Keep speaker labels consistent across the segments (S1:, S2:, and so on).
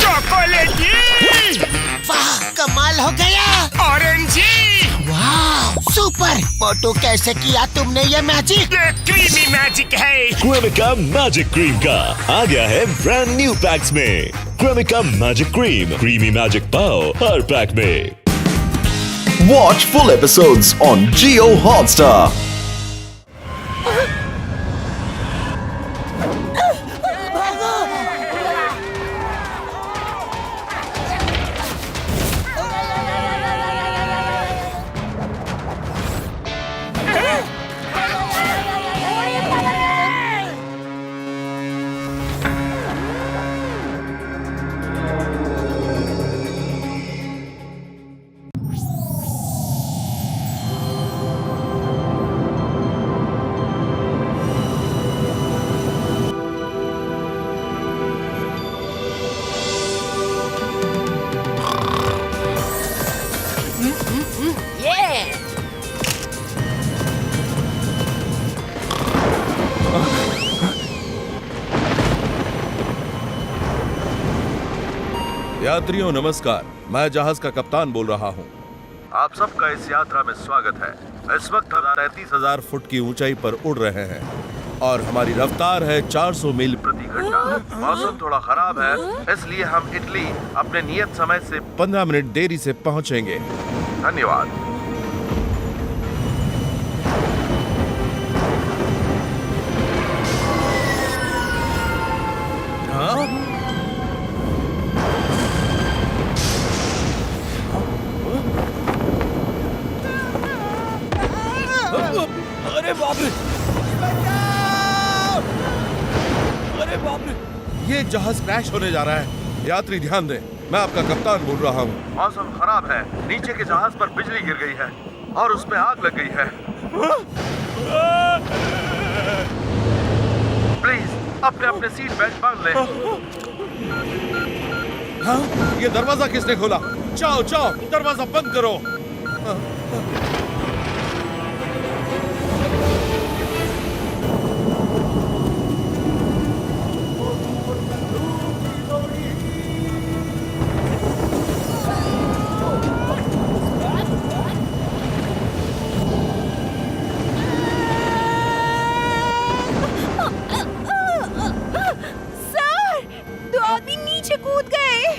S1: चॉकलेटी।
S2: वाह, कमाल हो गया।
S1: ऑरेंजी।
S2: वाह, सुपर। मोटू, कैसे किया तुमने ये मैजिक?
S1: ये क्रीमी मैजिक है।
S3: क्रेमिका मैजिक क्रीम का आ गया है ब्रांड न्यू पैक्स में। Cremica magic cream, creamy magic पाओ हर पैक में।
S4: Watch full episodes on Jio Hotstar.
S5: यात्रियों नमस्कार, मैं जहाज का कप्तान बोल रहा हूँ। आप सबका इस यात्रा में स्वागत है। इस वक्त 33,000 फुट की ऊंचाई पर उड़ रहे हैं और हमारी रफ्तार है 400 मील प्रति घंटा। मौसम थोड़ा खराब है, इसलिए हम इटली अपने नियत समय से 15 मिनट देरी से पहुंचेंगे। धन्यवाद।
S6: अरे बाप रे! अरे बाप रे!
S5: ये जहाज क्रैश होने जा रहा है। यात्री ध्यान दें, मैं आपका कप्तान बोल रहा हूँ। मौसम खराब है, नीचे के जहाज पर बिजली गिर गई है और उसमें आग लग गई है। प्लीज अपने अपने सीट बेल्ट बांध लें। हाँ? ये दरवाजा किसने खोला? जाओ जाओ, दरवाजा बंद करो।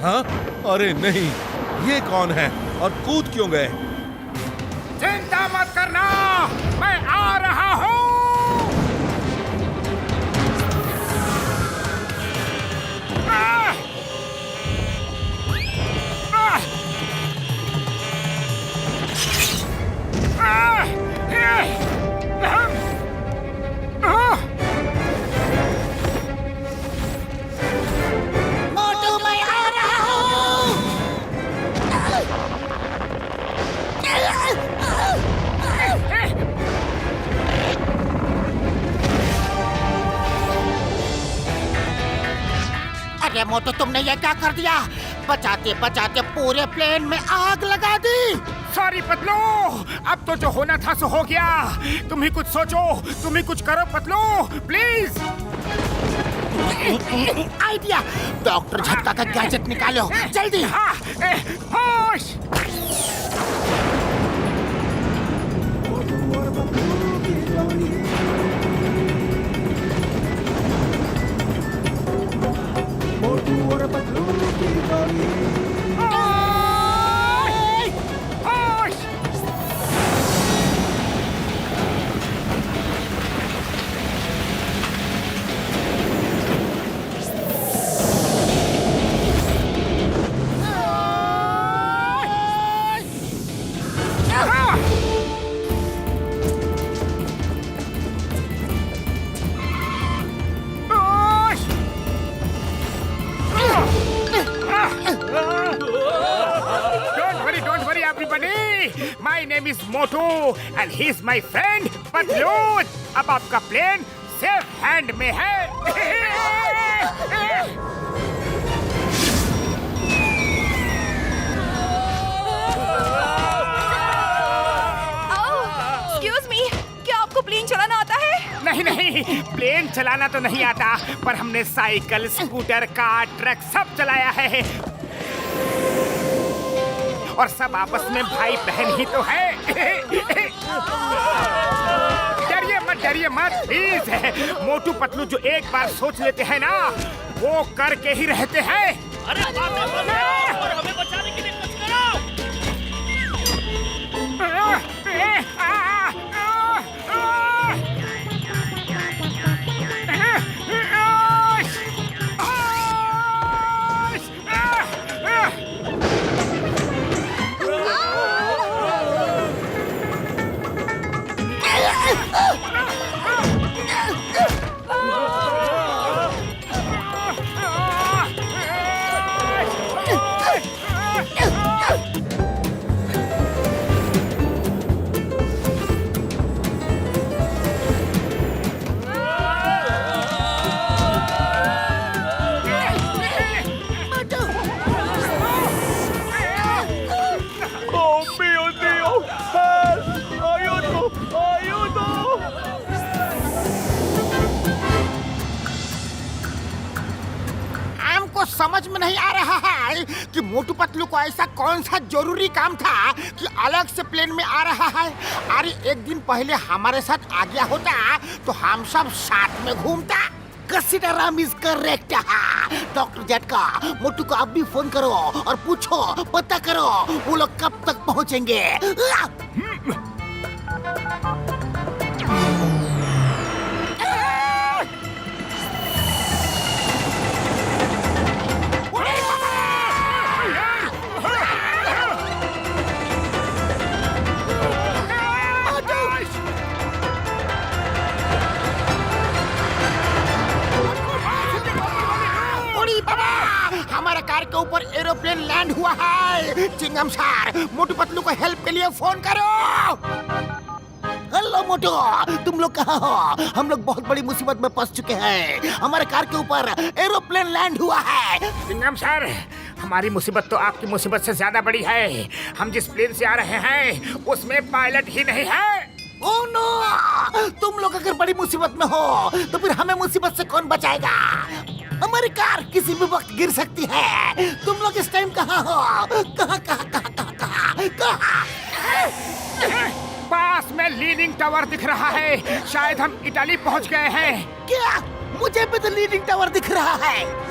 S5: हाँ? अरे नहीं, ये कौन है और कूद क्यों गए?
S1: चिंता मत करना, मैं आ रहा हूँ।
S2: अरे मोटू, तुमने ये क्या कर दिया? बचाते बचाते पूरे प्लेन में आग लगा दी।
S1: सॉरी पतलू, अब तो जो होना था सो हो गया। तुम ही कुछ सोचो, तुम ही कुछ करो पतलू, प्लीज।
S2: आइडिया! डॉक्टर झटका का गैजेट निकालो, जल्दी।
S1: होश। My name is Motu and he's my friend Patloon. अब आपका प्लेन सेफ हैंड में है।
S7: Excuse me, क्या आपको प्लेन चलाना आता है?
S1: नहीं नहीं, प्लेन चलाना तो नहीं आता, पर हमने साइकिल, स्कूटर, कार, ट्रक सब चलाया है। और सब आपस में भाई बहन ही तो है। डरिए मत प्लीज। मोटू पतलू जो एक बार सोच लेते हैं ना, वो करके ही रहते हैं।
S6: अरे और हमें बचाने के लिए कुछ करो।
S2: समझ में नहीं आ रहा है कि मोटू पतलू को ऐसा कौन सा जरूरी काम था कि अलग से प्लेन में आ रहा है। अरे एक दिन पहले हमारे साथ आ गया होता तो हम सब साथ में घूमता। Consider is correct. डॉक्टर जेटका, मोटू को अब भी फोन करो और पूछो, पता करो वो लोग कब तक पहुंचेंगे। हमारे कार के ऊपर एरोप्लेन लैंड हुआ है। चिंगम सर, मोटू पतलू को हेल्प के लिए फोन करो। हेलो मोटू, तुम लोग कहाँ हो? हम लोग बहुत बड़ी मुसीबत में फंस चुके हैं। हमारे कार के ऊपर एरोप्लेन लैंड हुआ है।
S1: चिंगम सर, हमारी मुसीबत तो आपकी मुसीबत से ज्यादा बड़ी है। हम जिस प्लेन से आ रहे हैं उसमें पायलट ही नहीं है।
S2: Oh no! तुम लोग अगर बड़ी मुसीबत में हो तो फिर हमें मुसीबत से कौन बचाएगा? हमारी कार किसी भी वक्त गिर सकती है। तुम लोग इस टाइम कहाँ हो? कहाँ?
S1: पास में लीनिंग टावर दिख रहा है। शायद हम इटाली पहुंच गए हैं।
S2: क्या? मुझे भी तो लीनिंग टावर दिख रहा है।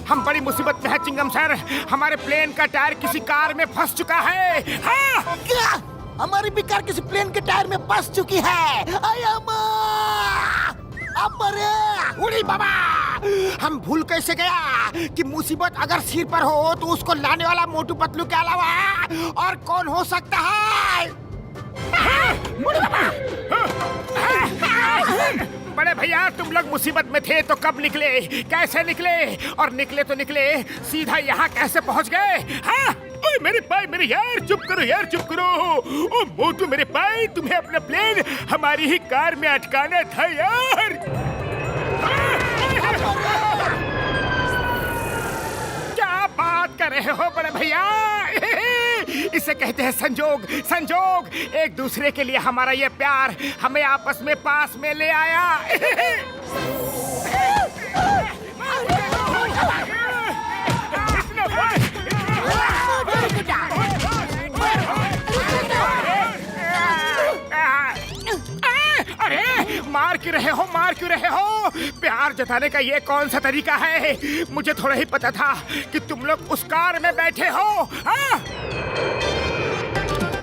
S1: हम बड़ी मुसीबत में है चिंगम सर। हमारे प्लेन का टायर किसी कार में फंस चुका है। हाँ?
S2: क्या? हमारी भी कार किसी प्लेन के टायर में फंस चुकी है। उड़ी बाबा, हम भूल कैसे गया कि मुसीबत अगर सिर पर हो तो उसको लाने वाला मोटू पतलू के अलावा और कौन हो सकता है?
S1: बड़े भैया, तुम लोग मुसीबत में थे तो कब निकले, कैसे निकले, और निकले तो निकले सीधा यहाँ कैसे पहुँच गए? हाँ? ओए मेरे भाई, मेरे यार, चुप करो यार, चुप करो। ओ मोटू मेरे भाई, तुम्हें अपना प्लेन हमारी ही कार में अटकाना था यार। क्या बात कर रहे हो बड़े भैया? इसे कहते हैं संजोग। संजोग, एक दूसरे के लिए हमारा ये प्यार हमें आपस में पास में ले आया। अरे मार क्यों रहे हो, मार क्यों रहे हो? प्यार जताने का ये कौन सा तरीका है? मुझे थोड़ा ही पता था कि तुम लोग उस कार में बैठे हो। हाँ?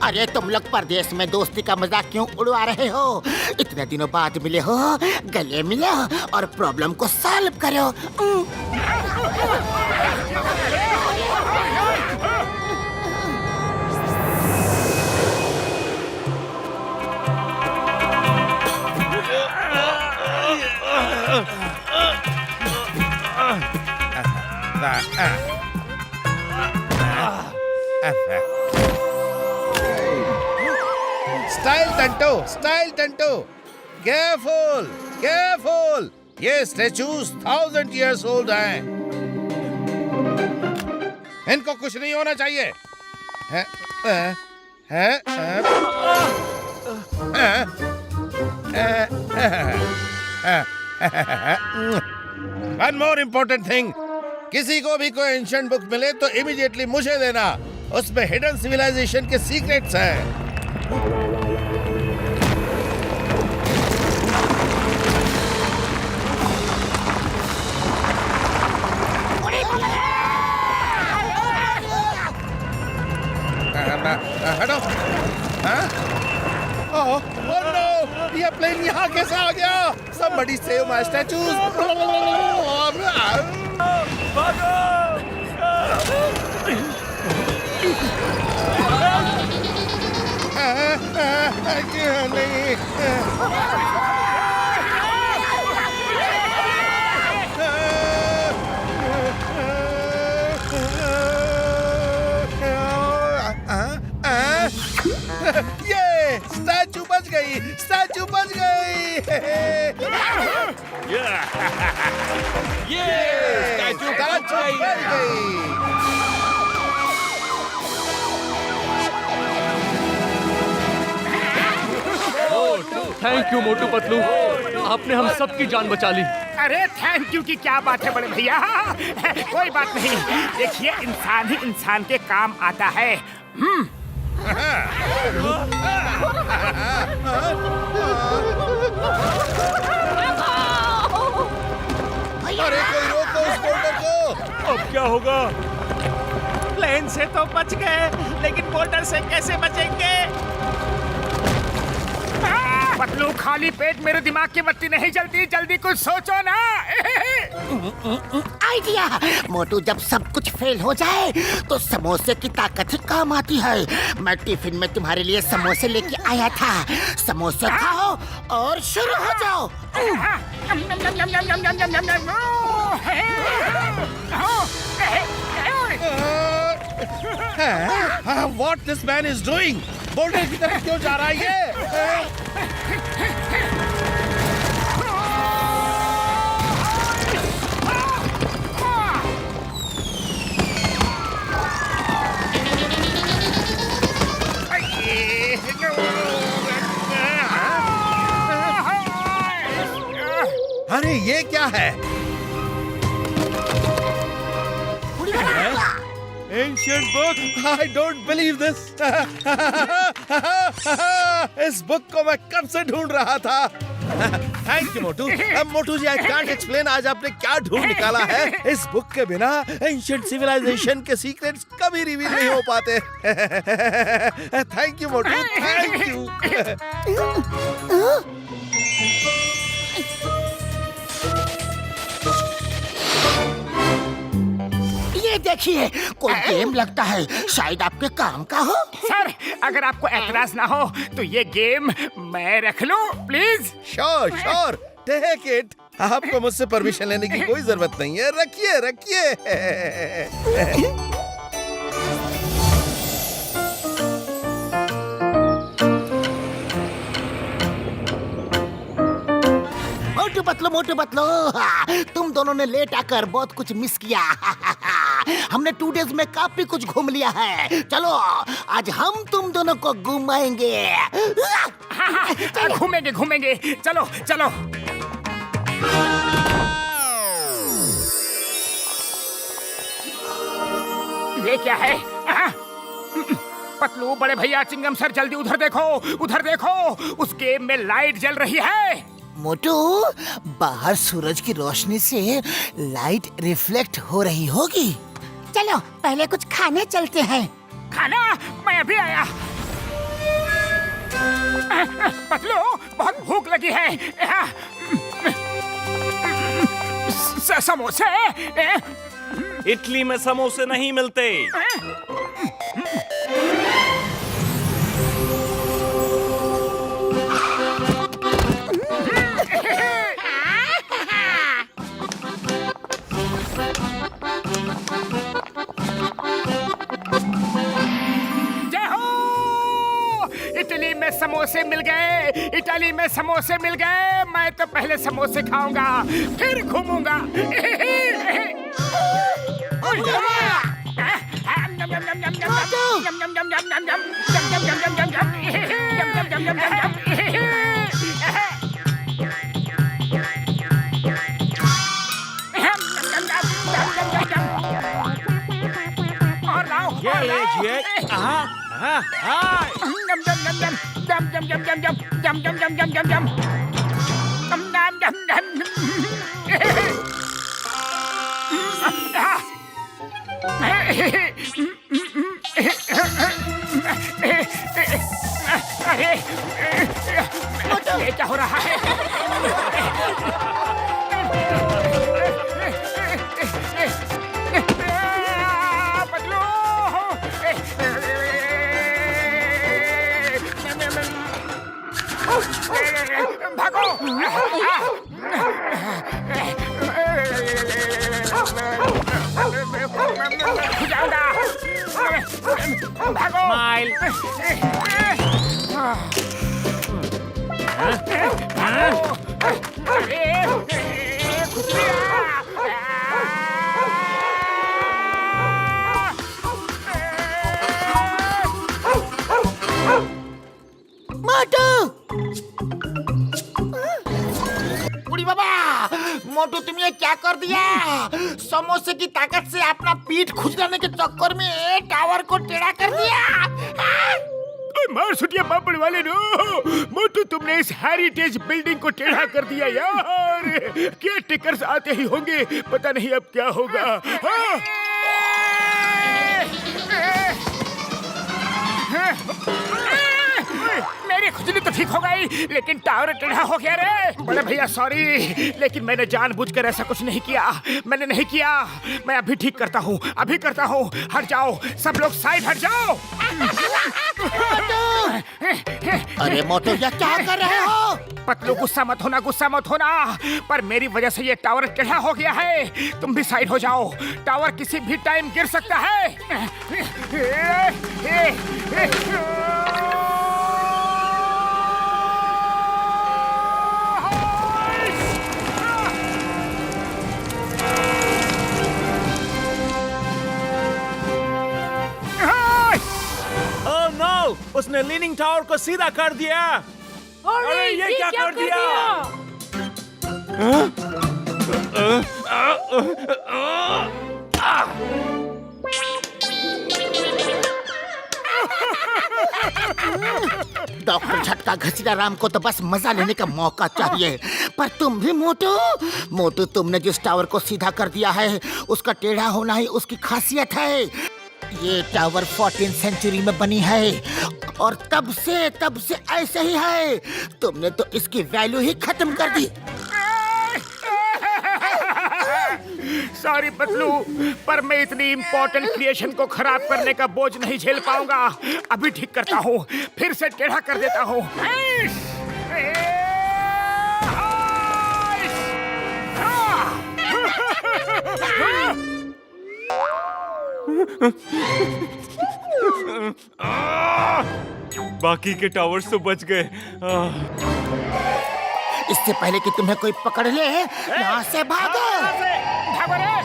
S2: अरे तुम लोग परदेश में दोस्ती का मजाक क्यों उड़वा रहे हो? इतने दिनों बाद मिले हो, गले मिलो और प्रॉब्लम को सॉल्व करो।
S5: स्टाइल टंटो, केयरफुल केयरफुल, ये स्टैचूज 1000 years old हैं। इनको कुछ नहीं होना चाहिए। One more important thing, किसी को भी कोई एंशिएंट बुक मिले तो इमीडिएटली मुझे देना। उसमें हिडन सिविलाइजेशन के सीक्रेट्स हैं। हटो। ओह नो, ये प्लेन यहाँ कैसे आ गया? Somebody save my statues! ये स्टैचू बच गई, स्टैचू बच गई।
S6: स्टैचू बच गई।
S7: थैंक यू मोटू पतलू, आपने हम सब की जान बचा ली।
S1: अरे थैंक यू की क्या बात है बड़े भैया। कोई बात नहीं, देखिए इंसान ही इंसान के काम आता है।
S5: अरे कोई रोको उस बोल्डर को।
S7: अब क्या होगा?
S6: प्लेन से तो बच गए, लेकिन बोल्डर से कैसे बचेंगे?
S1: पतलू खाली पेट मेरे दिमाग की बत्ती नहीं जलती, जल्दी कुछ सोचो ना।
S2: आइडिया। मोटू, जब सब कुछ फेल हो जाए तो समोसे की ताकत ही काम आती है। मैं टिफिन में तुम्हारे लिए समोसे लेके आया था। समोसे खाओ और शुरू हो जाओ।
S5: What this man is doing? Boulder की तरफ क्यों जा रहा है ये? अरे ये क्या है? Ancient book? I don't believe this. इस बुक को मैं कब से ढूंढ रहा था। थैंक यू मोटू। अब मोटू जी, I can't explain आज आपने क्या ढूंढ निकाला है। इस बुक के बिना एंशिएंट सिविलाइजेशन के सीक्रेट्स कभी रिवील नहीं हो पाते। Thank you Motu, thank you.
S2: ये देखिए, कोई गेम लगता है, शायद आपके काम का हो।
S1: सर, अगर आपको एतराज ना हो तो ये गेम मैं रख लूं please.
S5: Sure sure, take it. आपको मुझसे परमिशन लेने की कोई जरूरत नहीं है। रखिए रखिए।
S2: मोटू पतलू, तुम दोनों ने लेट आकर बहुत कुछ मिस किया। हमने 2 days में काफी कुछ घूम लिया है। चलो आज हम तुम दोनों को घुमाएंगे।
S1: घूमेंगे घूमेंगे, चलो चलो। ये क्या है? पतलू, बड़े भैया, चिंगम सर, जल्दी उधर देखो, उधर देखो। उस गेम में लाइट जल रही है।
S2: मोटू, बाहर सूरज की रोशनी से लाइट रिफ्लेक्ट हो रही होगी। चलो पहले कुछ खाने चलते हैं।
S1: खाना? मैं अभी आया। पतलू, बहुत भूख लगी है। समोसे?
S6: इटली में समोसे नहीं मिलते।
S1: गली में समोसे मिल गए। मैं तो पहले समोसे खाऊंगा, फिर घूमूंगा। और लाओ,
S6: ये लीजिए।
S1: अरे ये क्या हो रहा है? पतलू भागो। जाऊंगा, भागो।
S6: स्माइल।
S2: बुढ़ी बाबा, मोटू तुम ये क्या कर दिया? समोसे की ताकत से अपना पीठ खुजलाने के चक्कर में टावर को टेढ़ा कर दिया।
S1: मार सुटिया पापड़ वाले नो, मोटू तुमने इस हेरिटेज बिल्डिंग को टेढ़ा कर दिया यार। क्या टिकर्स आते ही होंगे, पता नहीं अब क्या होगा। हाँ? मेरी खुजली तो ठीक हो गई, लेकिन टावर टेढ़ा हो गया रे। बड़े भैया सॉरी, लेकिन मैंने जानबूझकर ऐसा कुछ नहीं किया। मैंने नहीं किया। मैं अभी ठीक करता हूँ, अभी करता हूँ। हट जाओ सब लोग, साइड हट जाओ।
S2: अरे मोटू ये क्या कर रहे हो?
S1: पतलू गुस्सा मत होना, गुस्सा मत होना। पर मेरी वजह से ये टावर टेढ़ा हो गया है। तुम भी साइड हो जाओ, टावर किसी भी टाइम गिर सकता है।
S6: ओह नो, उसने लीनिंग टावर को सीधा कर दिया। अरे ये क्या कर दिया?
S2: डॉक्टर झटका घसीटा राम को तो बस मजा लेने का मौका चाहिए, पर तुम भी मोटू तुमने जिस टावर को सीधा कर दिया है उसका टेढ़ा होना ही उसकी खासियत है। ये टावर 14th सेंचुरी में बनी है और तब से ऐसे ही है। तुमने तो इसकी वैल्यू ही खत्म कर दी।
S1: सॉरी पतलू, पर मैं इतनी इम्पोर्टेंट क्रिएशन को खराब करने का बोझ नहीं झेल पाऊंगा। अभी ठीक करता हूँ, फिर से टेढ़ा कर देता हूँ।
S6: बाकी के टावर्स तो बच गए।
S2: इससे पहले कि तुम्हें कोई पकड़ ले, यहाँ से भागो।
S1: भागो रे।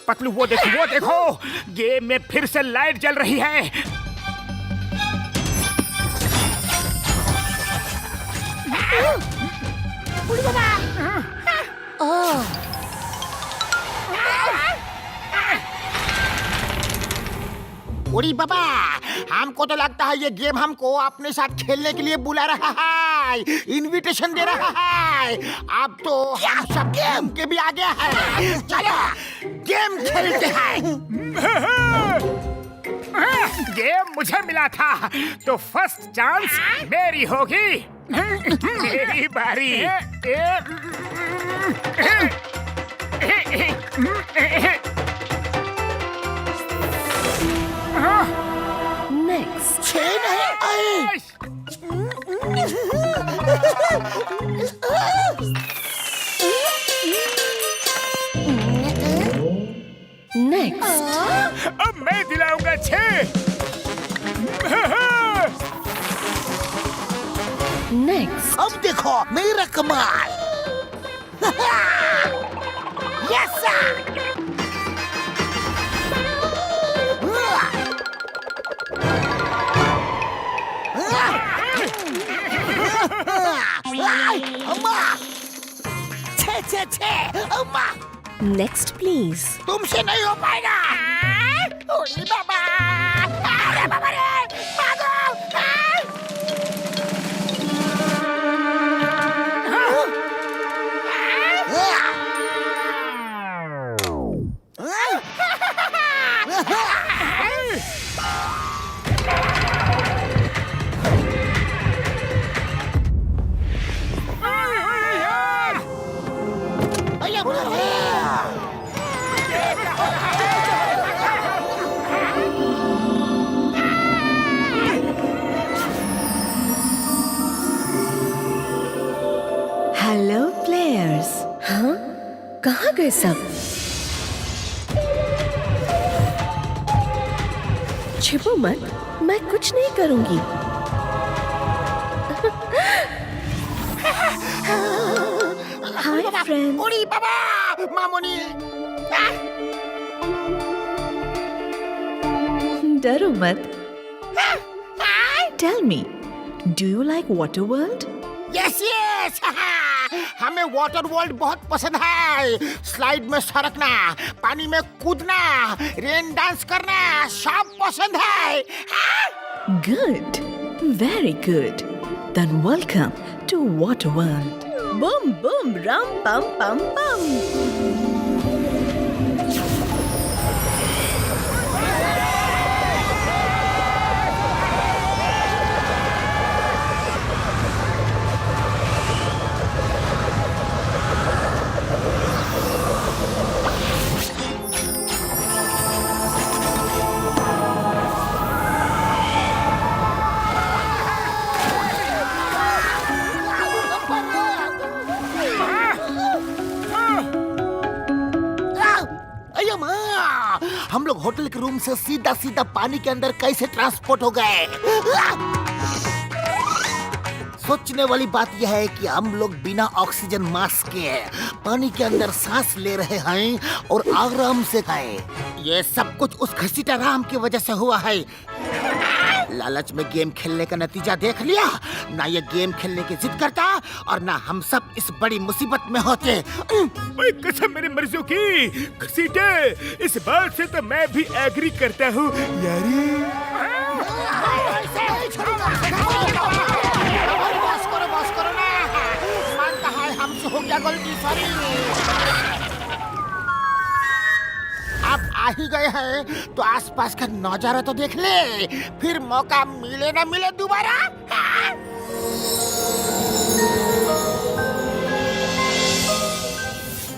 S1: पतलू वो देखो, गेम में फिर से लाइट जल रही है।
S2: उड़ी बाबा, हमको तो लगता है ये गेम हमको अपने साथ खेलने के लिए बुला रहा है, इनविटेशन दे रहा है। अब तो हम सब गेम के भी आ गया है। चलो गेम खेलते हैं।
S1: गेम मुझे मिला था तो फर्स्ट चांस मेरी होगी। मेरी बारी।
S8: Next.
S2: छह नहीं आए।
S8: Next.
S1: अब मैं दिलाऊंगा 6।
S8: Next.
S2: अब देखो मेरा कमाल। Yes sir. अम्मा, छे छे छे, अम्मा,
S8: Next, please.
S2: तुमसे नहीं हो पाएगा। ओए बाबा, अरे बाबा रे, भागो।
S8: Hello, players. हाँ? कहाँ गए सब? छिपो मत, मैं कुछ नहीं करूंगी। Hi friend.
S2: ओड़ी बाबा, मामूनी।
S8: डरो मत। Tell me, do you like Water World?
S2: Yes yes, हमें वाटर वर्ल्ड बहुत पसंद है। स्लाइड में सरकना, पानी में कूदना, रेन डांस करना सब पसंद है।
S8: Good, very good. Then welcome to Water World. Boom boom ram pam pam pam.
S2: हम लोग होटल के रूम से सीधा सीधा पानी के अंदर कैसे ट्रांसपोर्ट हो गए? सोचने वाली बात यह है कि हम लोग बिना ऑक्सीजन मास्क के पानी के अंदर सांस ले रहे हैं और आराम से खाएं। ये सब कुछ उस घसीटा राम की वजह से हुआ है। लालच में गेम खेलने का नतीजा देख लिया। ना ये गेम खेलने की जिद करता और ना हम सब इस बड़ी मुसीबत में होते।
S1: ओए कसम मेरी मर्जियों की घसीटे, इस बात से तो मैं भी एग्री करता हूँ यारी।
S2: बस करो ना, मानता है हमसे हो गया गलती, सॉरी। अब आ ही गए हैं तो आसपास का नजारा तो देख ले, फिर मौका मिले ना मिले दोबारा।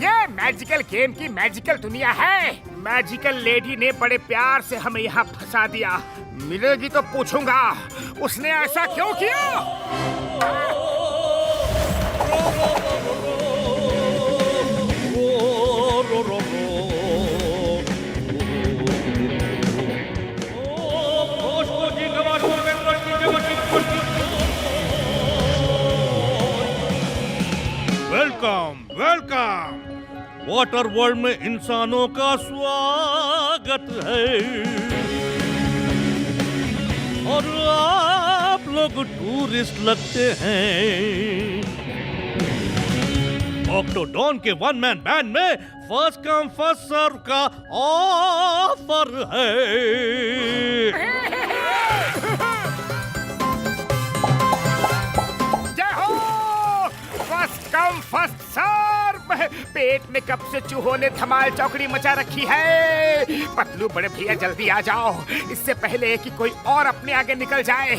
S1: ये मैजिकल गेम की मैजिकल दुनिया है। मैजिकल लेडी ने बड़े प्यार से हमें यहाँ फंसा दिया। मिलेगी तो पूछूंगा उसने ऐसा क्यों किया।
S6: Welcome welcome. वाटर वर्ल्ड में इंसानों का स्वागत है और आप लोग टूरिस्ट लगते हैं। ऑक्टोडॉन के वन मैन बैंड में फर्स्ट कम फर्स्ट सर्व का ऑफर है।
S1: जय हो, फर्स्ट कम फर्स्ट सर्व। पेट में कब से चूहों ने धमाल चौकड़ी मचा रखी है। पतलू बड़े भैया जल्दी आ जाओ, इससे पहले कि कोई और अपने आगे निकल जाए।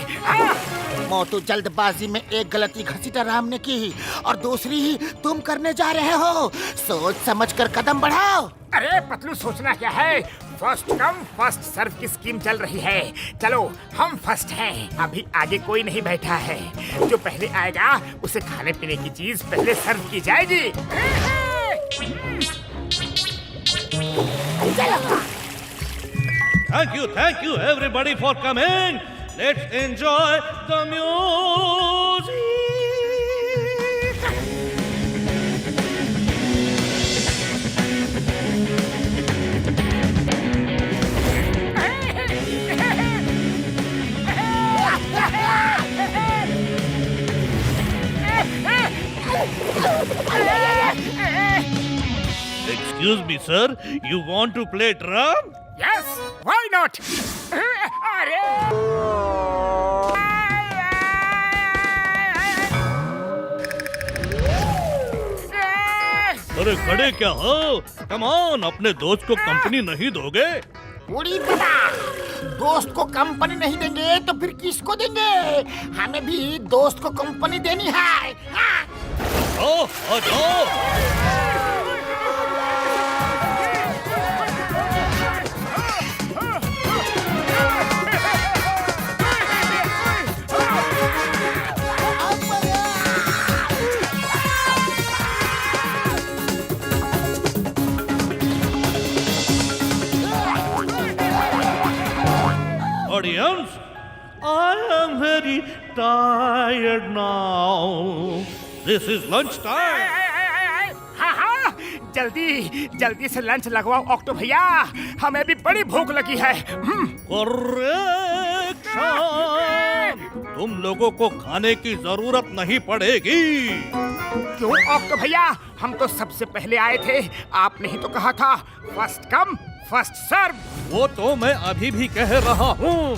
S2: मोटू जल्दबाजी में एक गलती घसीटा राम ने की और दूसरी ही तुम करने जा रहे हो। सोच समझकर कदम बढ़ाओ।
S1: अरे पतलू, सोचना क्या है, फर्स्ट कम फर्स्ट सर्व की स्कीम चल रही है। चलो हम फर्स्ट हैं, अभी आगे कोई नहीं बैठा है। जो पहले आएगा उसे खाने पीने की चीज पहले सर्व की जाएगी।
S6: Thank you everybody for coming. Let's enjoy the music. Excuse me, sir. You want to play drum?
S1: Yes, why not? अरे
S6: अरे खड़े क्या हो? कम ऑन, अपने दोस्त को कंपनी नहीं दोगे?
S2: उड़ी बता, दोस्त को कंपनी नहीं देंगे तो फिर किसको देंगे? हमें भी दोस्त को कंपनी देनी है।
S6: ओ जाओ। Audience, I am very tired now. This is lunch time.
S1: हाँ, जल्दी से लंच लगवाओ ऑक्टो भैया, हमें भी बड़ी भूख लगी है।
S6: Correction. तुम लोगों को खाने की जरूरत नहीं पड़ेगी।
S1: क्यों ऑक्टो भैया, हम तो सबसे पहले आए थे। आपने ही तो कहा था फर्स्ट कम फर्स्ट सर्व।
S6: वो तो मैं अभी भी कह रहा हूँ।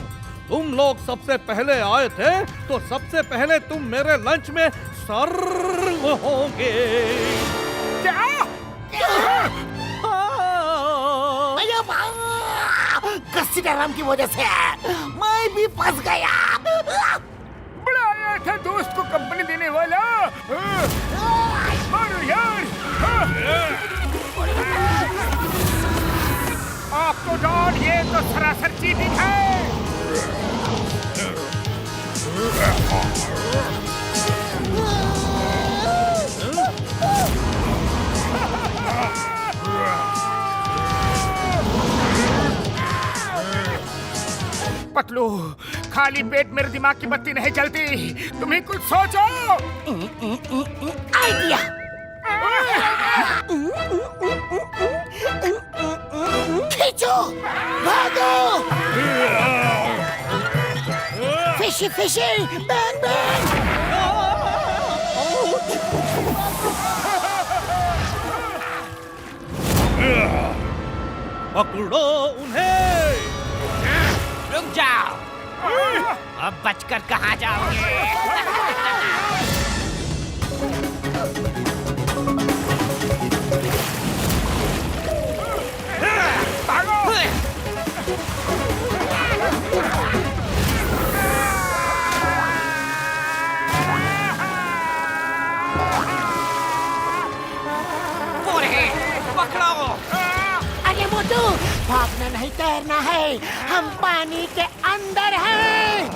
S6: तुम लोग सबसे पहले आए थे तो सबसे पहले तुम मेरे लंच में सर्व होंगे।
S2: घसीटाराम की वजह से मैं भी फंस गया।
S1: बड़ा आया था दोस्त को कंपनी देने वाला। मारो यार। ऑक्टो डॉन, ये तो सरासर चीटिंग है। पतलू, खाली पेट मेरे दिमाग की बत्ती नहीं चलती, तुम्हें कुछ सोचो।
S2: आइडिया। खींचो, भागो। Fishy fishy, bang bang.
S6: पकड़ो उन्हें।
S9: रुक जाओ, अब बचकर कहाँ जाओगे? पकड़ो।
S2: अरे मोटू, भागना नहीं तैरना है, हम पानी के अंदर हैं।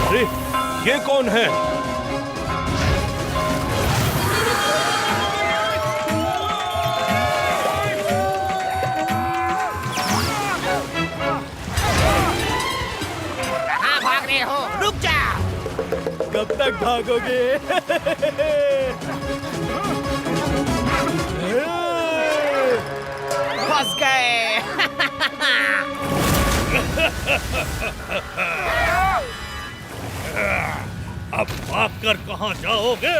S5: अरे ये कौन है?
S9: रुक जा।
S6: कब तक भागोगे?
S9: फंस गए।
S6: अब भागकर कहाँ जाओगे?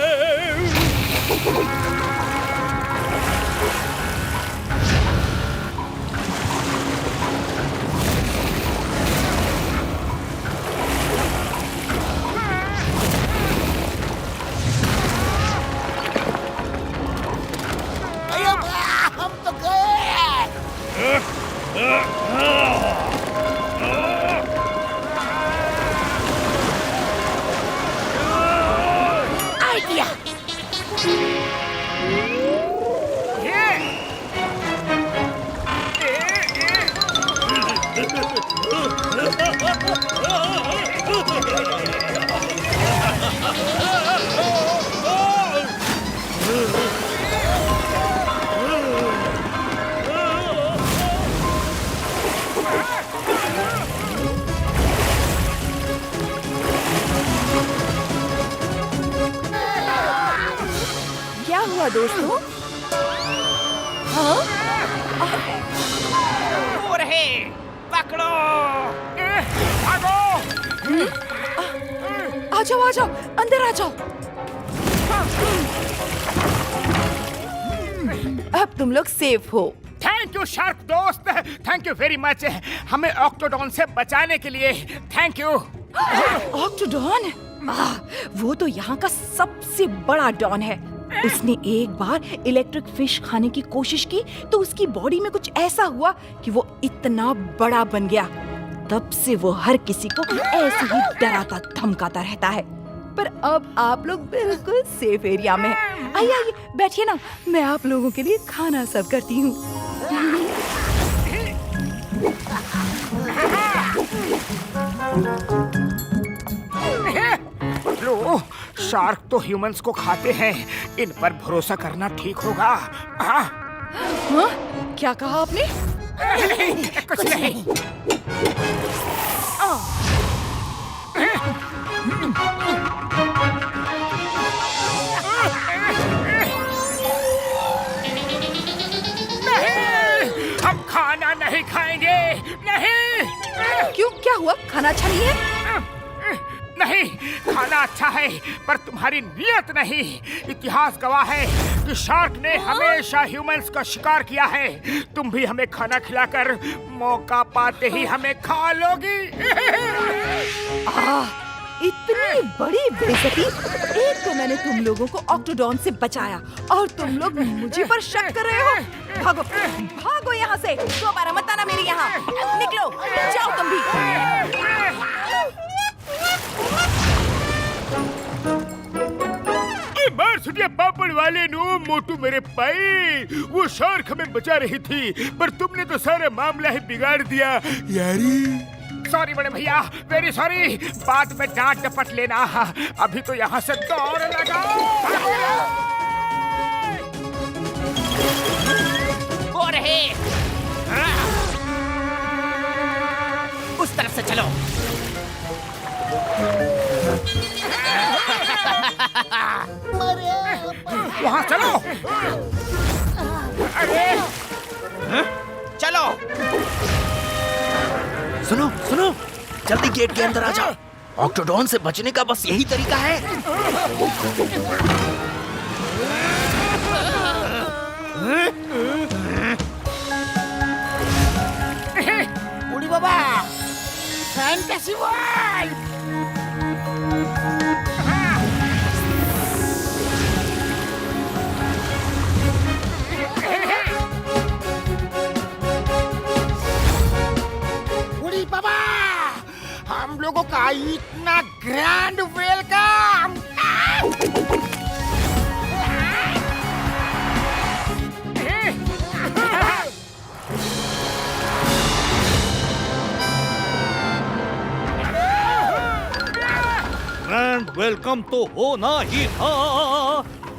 S8: हुआ दोस्तों? हाँ?
S9: वो रहे, पकड़ो।
S1: भागो।
S8: आ जाओ, अंदर आ जाओ। अब तुम लोग सेफ हो।
S1: थैंक यू शार्क दोस्त, थैंक यू वेरी मच हमें ऑक्टोडॉन से बचाने के लिए। Thank you.
S8: ऑक्टोडॉन? वो तो यहाँ का सबसे बड़ा डॉन है। उसने एक बार इलेक्ट्रिक फिश खाने की कोशिश की तो उसकी बॉडी में कुछ ऐसा हुआ कि वो इतना बड़ा बन गया। तब से वो हर किसी को ऐसे ही डराता धमकाता रहता है। पर अब आप लोग बिल्कुल सेफ एरिया में हैं। आइए बैठिए ना, मैं आप लोगों के लिए खाना सर्व करती हूँ।
S1: लो, शार्क तो ह्यूमंस को खाते हैं, इन पर भरोसा करना ठीक होगा। हाँ?
S8: क्या कहा आपने?
S1: कुछ नहीं। हम खाना नहीं खाएंगे। नहीं।
S8: क्यों, क्या हुआ? खाना अच्छा नहीं है?
S1: नहीं, खाना अच्छा है पर तुम्हारी नियत नहीं। इतिहास गवाह है कि शार्क ने हमेशा ह्यूमंस का शिकार किया है। तुम भी हमें खाना खिलाकर मौका पाते ही हमें खा लोगी।
S8: इतनी बड़ी बेइज्जती! एक तो मैंने तुम लोगों को ऑक्टोडॉन से बचाया और तुम लोग मुझे पर शक कर रहे हो। भागो, भागो यहाँ से। दोबारा मत आना मेरे यहाँ। निकलो, जाओ तुम भी।
S1: मार सुनिए पापड़ वाले नो मोटू मेरे भाई, वो शार्क हमें बचा रही थी पर तुमने तो सारा मामला ही बिगाड़ दिया यारी। सॉरी बड़े भैया, वेरी सॉरी। बाद में डांट डपट लेना। अभी तो यहाँ से दौड़ लगाओ।
S9: वो रहे, उस तरफ से चलो।
S1: वहाँ चलो। अरे
S9: चलो।
S10: सुनो, जल्दी गेट के अंदर आ जाओ। ऑक्टोडॉन से बचने का बस यही तरीका है।
S2: उड़ी बाबा, फैंटेसी वर्ल्ड। उड़ी बाबा, हम लोगों का इतना ग्रैंड वेलकम।
S6: ग्रैंड वेलकम तो होना ही था।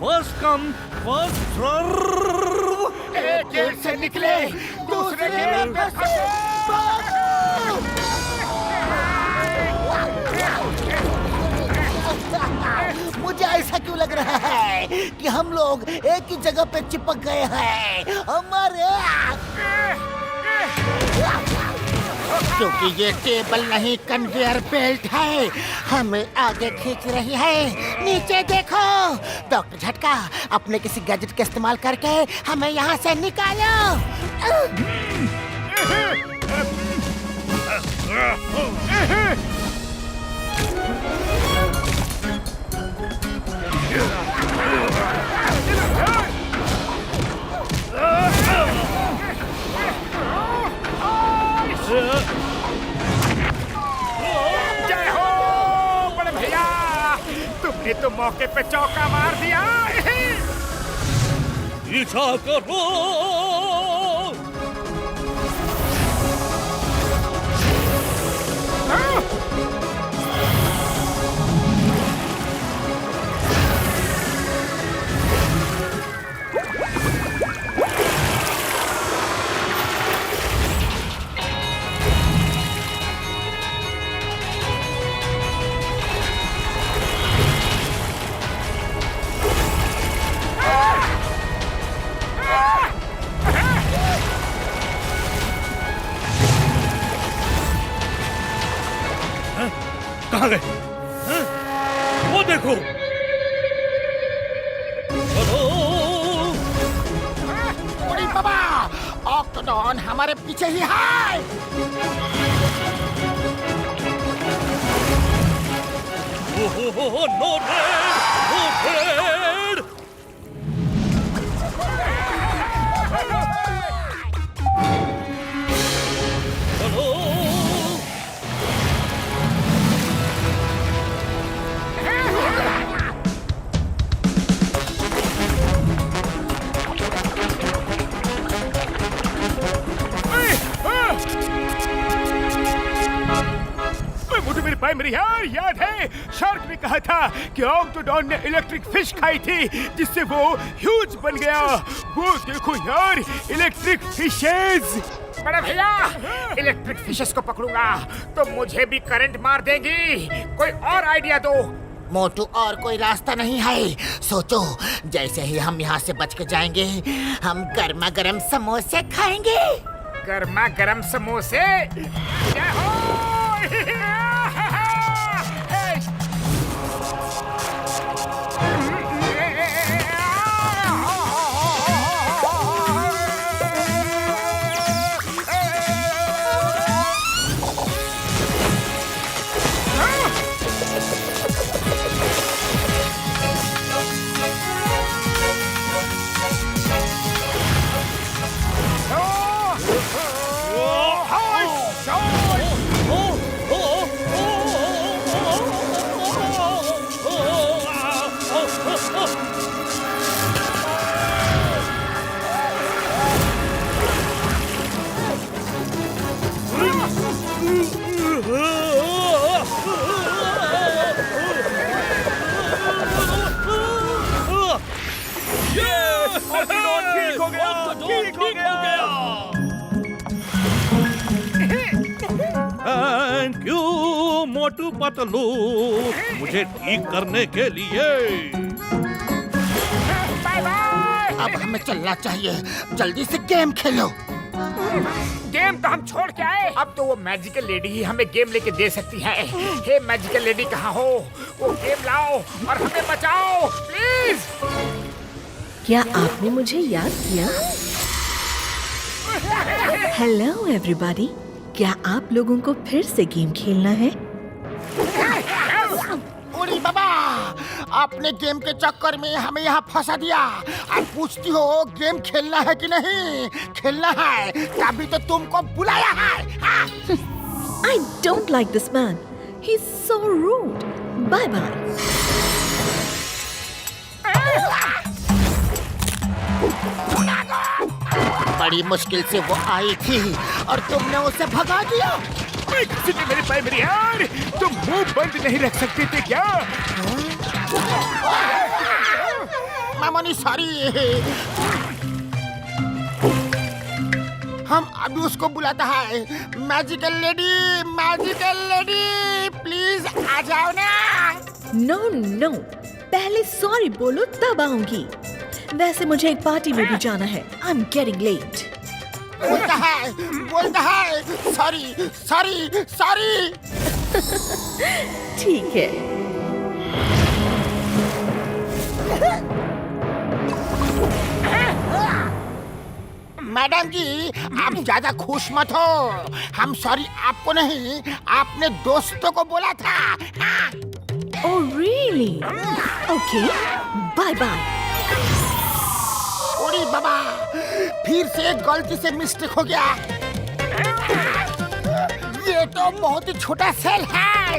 S6: First come first serve.
S1: एक गेट से निकले, दूसरे गेट पे
S2: मुझे ऐसा क्यों लग रहा है कि हम लोग एक ही जगह पे चिपक गए हैं। हमारे क्योंकि ये टेबल नहीं कन्वेयर बेल्ट है, हमें आगे खींच रही है। नीचे देखो, डॉक्टर झटका अपने किसी गैजेट का इस्तेमाल करके हमें यहाँ से निकालो।
S1: जय हो बड़े भैया, तुमने तो मौके पे चौका मार दिया।
S6: पीछा करो। कहाँ गए? हैं? वो देखो।
S2: ओरे बाबा, ऑक्टोडॉन हमारे पीछे ही है।
S6: No red!
S1: मोटू मेरे भाई मेरे यार, याद है शार्क ने कहा था कि ऑक्टोडॉन ने इलेक्ट्रिक फिश खाई थी जिससे वो ह्यूज बन गया। वो देखो यार, इलेक्ट्रिक फिशेस। बड़े भैया, इलेक्ट्रिक फिशेस को पकड़ूंगा तो मुझे भी करंट मार देंगी। कोई और आइडिया दो।
S2: मोटू, और कोई रास्ता नहीं है। सोचो, जैसे ही हम यहाँ से बच के जाएंगे, हम गर्मा गर्म समोसे खाएंगे।
S1: गर्मा गर्म समोसे? जय हो!
S6: थैंक यू मोटू पतलू, मुझे ठीक करने के लिए।
S1: Bye bye.
S2: अब हमें चलना चाहिए, जल्दी से गेम खेलो।
S1: गेम तो हम छोड़ के आए, अब तो वो मैजिकल लेडी ही हमें गेम लेके दे सकती है। हे मैजिकल लेडी, कहाँ हो? वो गेम लाओ और हमें बचाओ प्लीज।
S8: क्या आपने मुझे याद किया? हेलो एवरीबॉडी, क्या आप लोगों को फिर से गेम खेलना है?
S2: ओरे बाबा, आपने गेम के चक्कर में हमें यहाँ फंसा दिया। आप पूछती हो गेम खेलना है कि नहीं? खेलना है, तभी तो तुमको बुलाया है।
S8: I don't like this man. He's so rude. Bye bye.
S2: बड़ी मुश्किल से वो आई थी और तुमने उसे भगा दिया।
S1: मेरे भाई मेरे यार, तुम मुंह बंद नहीं रख सकते थे क्या?
S2: मामनी सॉरी। हम अभी उसको बुलाता है। मैजिकल लेडी प्लीज आ जाओ ना।
S8: No, no. पहले सॉरी बोलो तब आऊंगी। वैसे मुझे एक पार्टी में भी जाना है। I'm getting late.
S2: बोलता है सॉरी।
S8: ठीक है।
S2: मैडम जी, आप ज्यादा खुश मत हो। हम सॉरी आपको नहीं, आपने दोस्तों को बोला था।
S8: Oh really? Okay. Bye bye.
S2: ओरे बाबा, फिर से गलती से मिस्टेक हो गया। ये तो बहुत ही छोटा सेल है।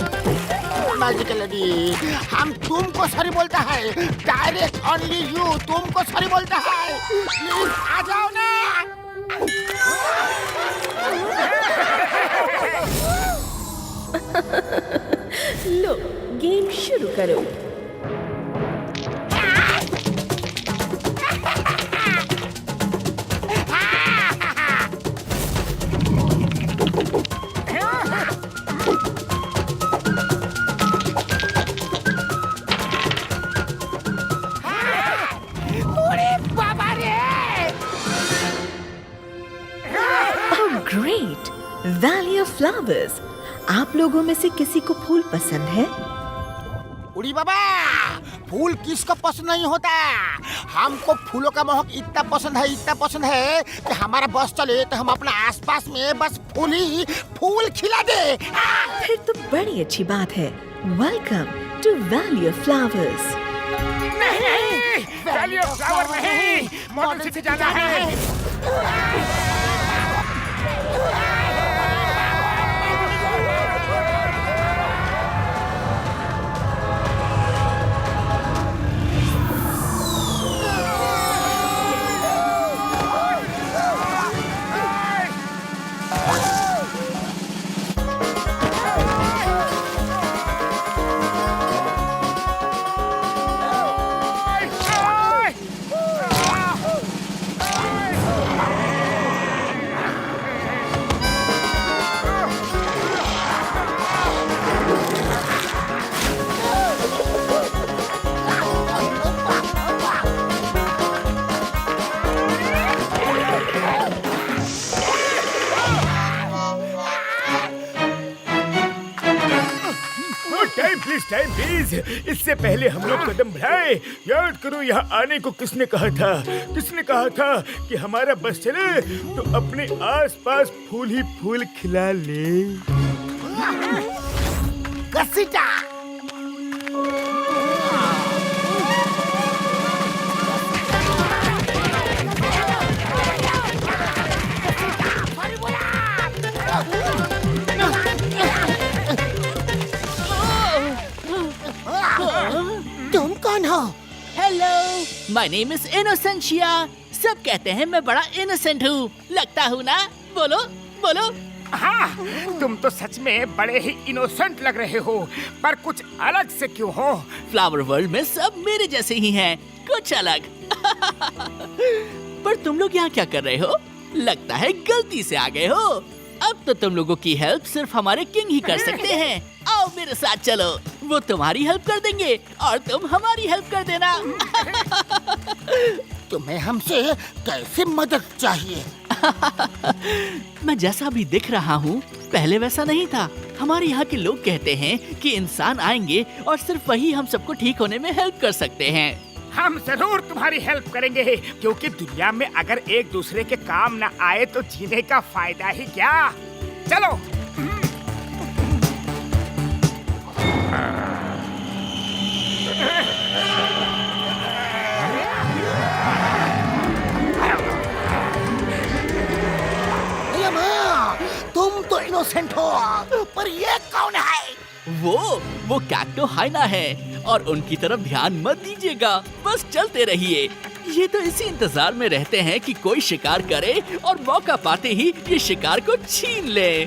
S2: मैजिकल लेडी, हम तुमको सॉरी बोलता है। डायरेक्ट ओनली यू तुमको सॉरी बोलता है। प्लीज आ जाओ ना।
S8: लो, गेम शुरू करो। Great! Valley of Flowers.
S11: आप लोगों में से किसी को फूल पसंद है?
S2: उड़ी बाबा, फूल किसको पसंद नहीं होता। हमको फूलों का महक इतना पसंद है कि हमारा बस चले तो हम अपना आसपास में बस फूल खिला दे।
S11: फिर तो बड़ी अच्छी बात है। Welcome to valley of flowers.
S1: नहीं, वैली ऑफ फ्लावर नहीं, मॉडर्न सिटी जाना है। टाइम प्लीज, इससे पहले हम लोग कदम बढ़ाए। याद करो यहाँ आने को किसने कहा था कि हमारा बस चले तो अपने आसपास फूल ही फूल खिला ले।
S2: घसीटा।
S9: तुम कौन हो? Hello, my name is Innocentia. सब कहते हैं मैं बड़ा इनोसेंट हूँ, लगता हूँ ना? बोलो बोलो।
S1: हाँ, तुम तो सच में बड़े ही इनोसेंट लग रहे हो, पर कुछ अलग से क्यों हो?
S9: फ्लावर वर्ल्ड में सब मेरे जैसे ही हैं, कुछ अलग। पर तुम लोग यहाँ क्या कर रहे हो? लगता है गलती से आ गए हो। अब तो तुम लोगों की हेल्प सिर्फ हमारे किंग ही कर सकते हैं। आओ मेरे साथ चलो, वो तुम्हारी हेल्प कर देंगे और तुम हमारी हेल्प कर देना।
S2: तुम्हें हमसे कैसे मदद चाहिए?
S9: मैं जैसा भी दिख रहा हूँ पहले वैसा नहीं था। हमारे यहाँ के लोग कहते हैं कि इंसान आएंगे और सिर्फ वही हम सबको ठीक होने में हेल्प कर सकते हैं।
S1: हम जरूर तुम्हारी हेल्प करेंगे, क्योंकि दुनिया में अगर एक दूसरे के काम न आए तो जीने का फायदा ही क्या। चलो।
S2: तुम तो इनोसेंट हो, पर ये कौन है?
S9: वो कैक्टो हाइना है और उनकी तरफ ध्यान मत दीजिएगा, बस चलते रहिए। ये तो इसी इंतजार में रहते हैं कि कोई शिकार करे और मौका पाते ही ये शिकार को छीन ले।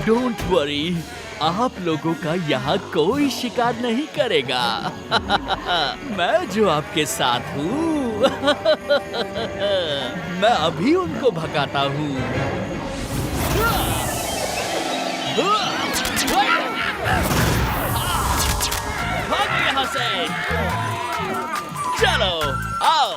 S9: डोंट वरी, आप लोगों का यहाँ कोई शिकार नहीं करेगा। मैं जो आपके साथ हूँ। मैं अभी उनको भगाता हूँ। भागो यहाँ से। चलो आओ।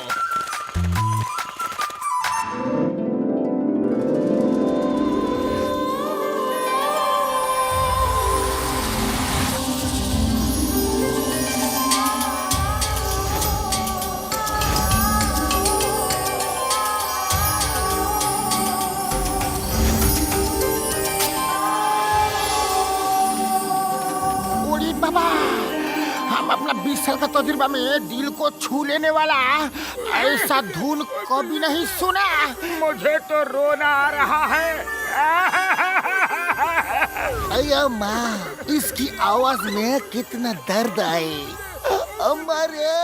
S2: बाबा, हम अपना 20 साल का तजुर्बा में दिल को छू लेने वाला ऐसा धुन कभी नहीं सुना।
S1: मुझे तो रोना आ रहा है।
S2: अया माँ, इसकी आवाज में कितना दर्द आए। हमारे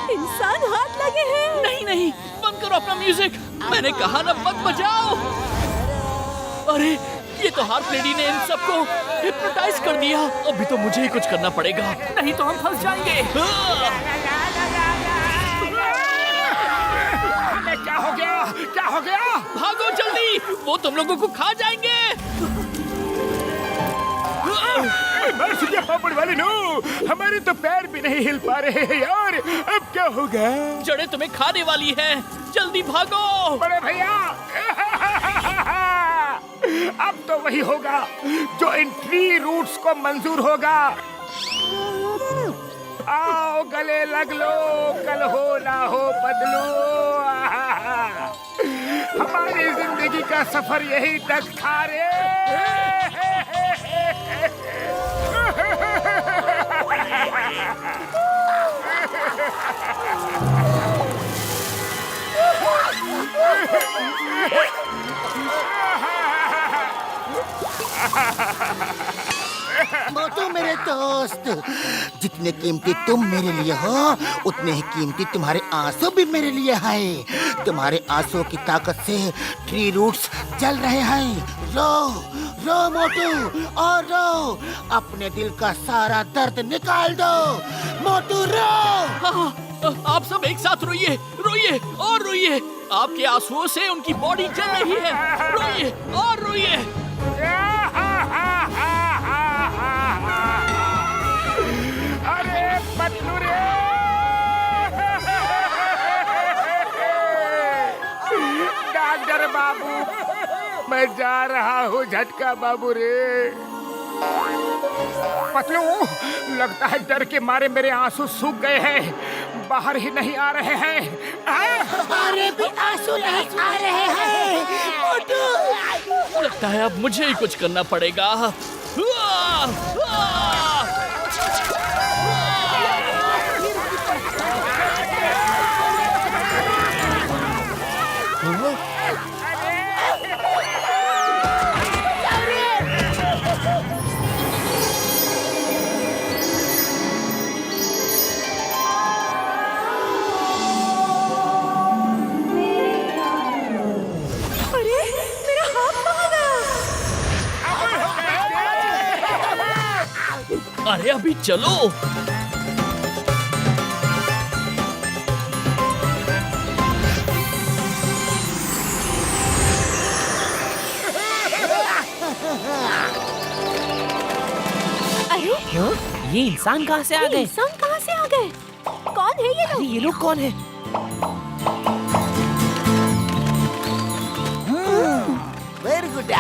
S8: इंसान हाथ लगे हैं।
S9: ना म्यूजिक, मैंने कहा ना मत बजाओ। अरे ये तो हार्प लेडी ने इन सबको हिप्नोटाइज कर दिया। अभी तो मुझे ही कुछ करना पड़ेगा, नहीं तो हम फंस जाएंगे।
S1: क्या हो गया? क्या हो गया?
S9: भागो जल्दी, वो तुम लोगों को खा जाएंगे।
S1: पापड़ वाली नो, हमारे तो पैर भी नहीं हिल पा रहे हैं यार। अब क्या होगा?
S9: जड़ें तुम्हें खाने वाली हैं, जल्दी भागो।
S1: बड़े भैया, अब तो वही होगा जो इन ट्री रूट्स को मंजूर होगा। आओ गले लग लो, कल हो ना हो बदलो। हमारी जिंदगी का सफर यही तक था रे।
S2: मोटू मेरे दोस्त, जितने कीमती तुम मेरे लिए हो, उतने ही कीमती तुम्हारे आंसू भी मेरे लिए हैं। तुम्हारे आंसू की ताकत से ट्री रूट्स जल रहे हैं। रो रो मोटू, और रो, अपने दिल का सारा दर्द निकाल दो। मोटू रो।
S9: हाँ, आप सब एक साथ रोइए, रोइए और रोइए। आपके आंसुओं से उनकी बॉडी जल रही है। रोइए और रोइए।
S1: अरे पतलू रे, डॉक्टर बाबू, मैं जा रहा हूँ झटका बाबू रे। पतलू, लगता है डर के मारे मेरे आंसू सूख गए हैं, बाहर ही नहीं आ रहे हैं।
S2: हमारे भी आंसू नहीं आ रहे हैं। मोटू,
S9: लगता है अब मुझे ही कुछ करना पड़ेगा। अरे अभी चलो।
S12: अरे
S10: ये इंसान कहाँ से आ गए?
S12: इंसान कहाँ से आ गए? कौन है ये लोग?
S10: ये लोग कौन है?
S2: Very good.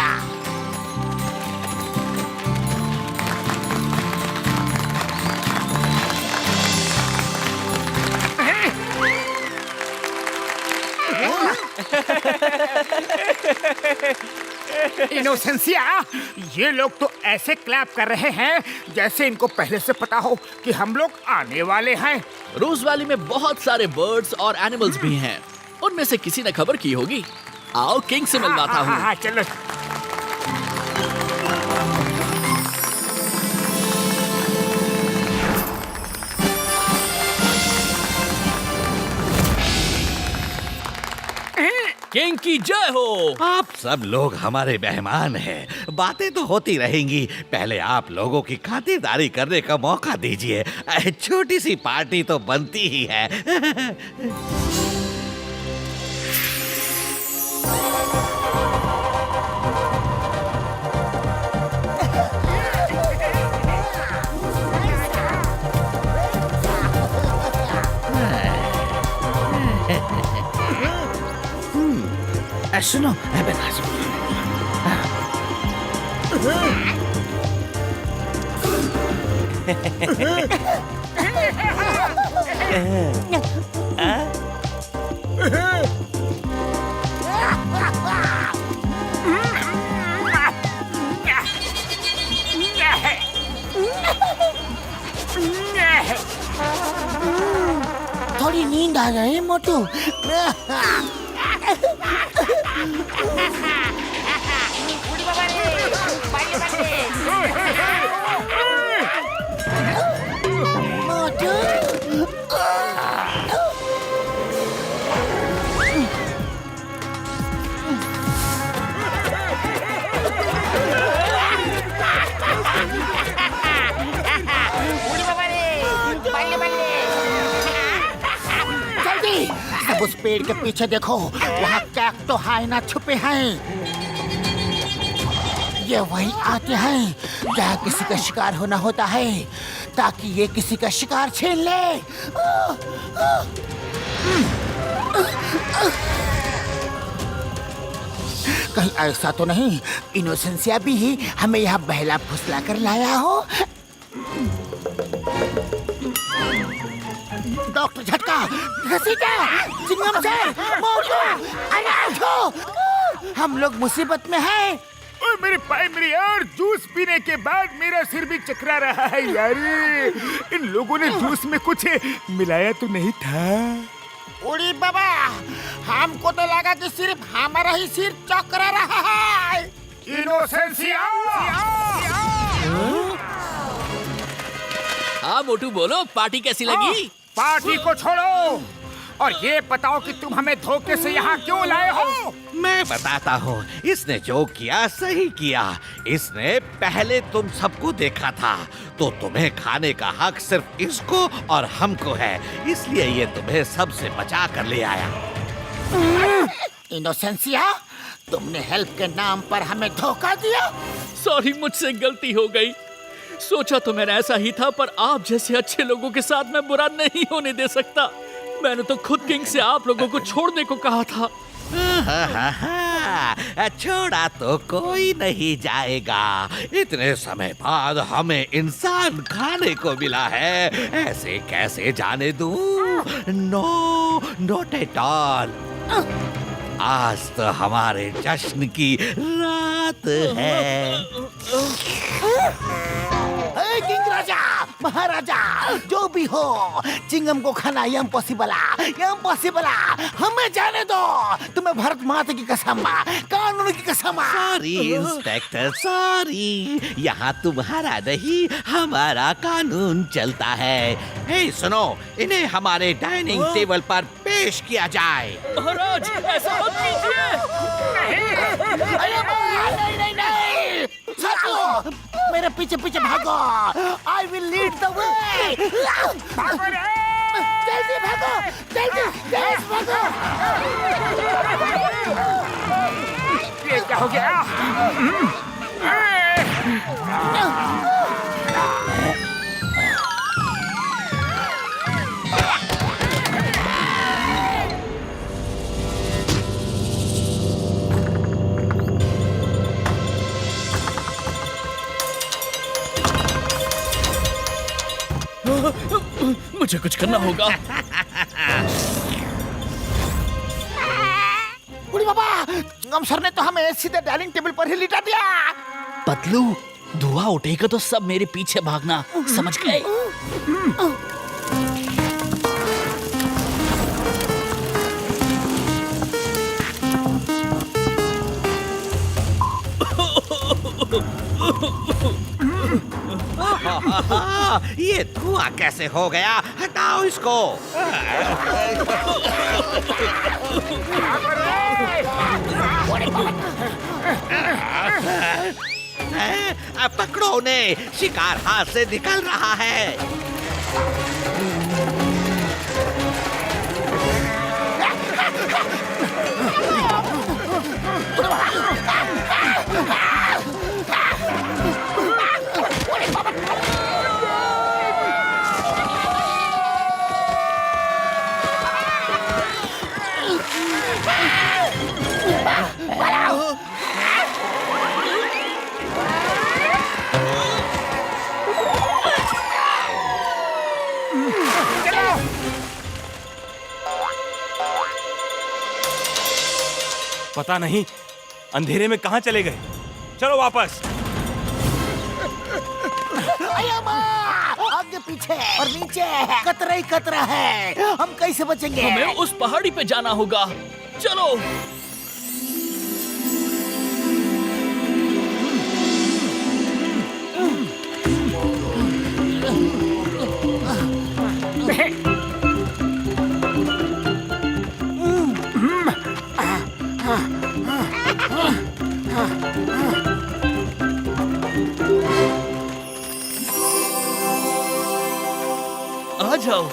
S1: इनोसेंसिया, ये लोग तो ऐसे क्लैप कर रहे हैं जैसे इनको पहले से पता हो कि हम लोग आने वाले हैं।
S9: रोज वैली में बहुत सारे बर्ड्स और एनिमल्स भी हैं। उनमें से किसी ने खबर की होगी। आओ किंग से मिलवाता हूँ।
S1: हाँ, चलो।
S9: किंग की जय हो।
S13: आप सब लोग हमारे मेहमान हैं। बातें तो होती रहेंगी, पहले आप लोगों की खातिरदारी करने का मौका दीजिए। छोटी सी पार्टी तो बनती ही है।
S10: सुनो,
S2: थोड़ी नींद आ रही है मोटू। अब उस पेड़ के पीछे देखो, वहाँ कैक्टो हाइना छुपे हैं। ये वही आते हैं जहाँ किसी का शिकार होना होता है, ताकि ये किसी का शिकार छीन ले। कहीं ऐसा तो नहीं इनोसेंसिया भी हमें यहाँ बहला फुसला कर लाया हो? डॉक्टर झटका, घसीटा, चिंगम से, मोटू, अरे उठो, हम लोग मुसीबत में हैं।
S1: ओए मेरे भाई मेरे यार, जूस पीने के बाद मेरा सिर भी चकरा रहा है यार। इन लोगों ने जूस में कुछ मिलाया तो नहीं था?
S2: उड़ी बाबा, हमको तो लगा कि सिर्फ हमारा ही सिर चकरा रहा है।
S1: इनोसेंसिया!
S9: हाँ मोटू बोलो, पार्टी कैसी लगी?
S1: पार्टी को छोड़ो और ये बताओ कि तुम हमें धोखे से यहाँ क्यों लाए हो?
S13: मैं बताता हूँ, इसने जो किया सही किया। इसने पहले तुम सबको देखा था, तो तुम्हें खाने का हक सिर्फ इसको और हमको है, इसलिए ये तुम्हें सबसे बचा कर ले आया।
S2: इनोसेंसिया, तुमने हेल्प के नाम पर हमें धोखा दिया।
S9: सॉरी, मुझसे गलती हो गई। सोचा तो मैंने ऐसा ही था, पर आप जैसे अच्छे लोगों के साथ मैं बुरा नहीं होने दे सकता। मैंने तो खुद किंग से आप लोगों को छोड़ने को कहा था।
S13: छोड़ा तो कोई नहीं जाएगा। इतने समय बाद हमें इंसान खाने को मिला है, ऐसे कैसे जाने दूं? No, not at all. आज तो हमारे जश्न की रात है।
S2: किंग राजा, महाराजा, जो भी हो, चिंगम को खाना इम्पॉसिबल, हमें जाने दो। तुम्हें भारत माता की कसम, कानून की कसम।
S13: Sorry inspector, sorry. यहाँ तुम्हारा नहीं, हमारा कानून चलता है। हे सुनो, इन्हें हमारे डाइनिंग टेबल पर पेश किया जाए।
S9: महाराज, ऐसा मत कीजिए।
S2: नहीं, साथियों, मेरे पीछे पीछे भागो। I will lead the way.
S1: भागो रे!
S2: जल्दी भागो, जल्दी भागो।
S1: ये क्या हो गया?
S9: मुझे कुछ करना होगा।
S2: उड़ी बाबा, चिंगम सर ने तो हमें सीधे डाइनिंग टेबल पर ही लिटा दिया।
S9: पतलू, धुआं उठेगा तो सब मेरे पीछे भागना, समझ गए?
S13: ये धुआं कैसे हो गया? हटाओ इसको। पकड़ो उन्हें, शिकार हाथ से निकल रहा है।
S7: पता नहीं अंधेरे में कहां चले गए। चलो वापस।
S2: आगे पीछे और नीचे कतरा ही कतरा है, हम कैसे बचेंगे?
S9: हमें उस पहाड़ी पे जाना होगा, चलो। आ जाओ।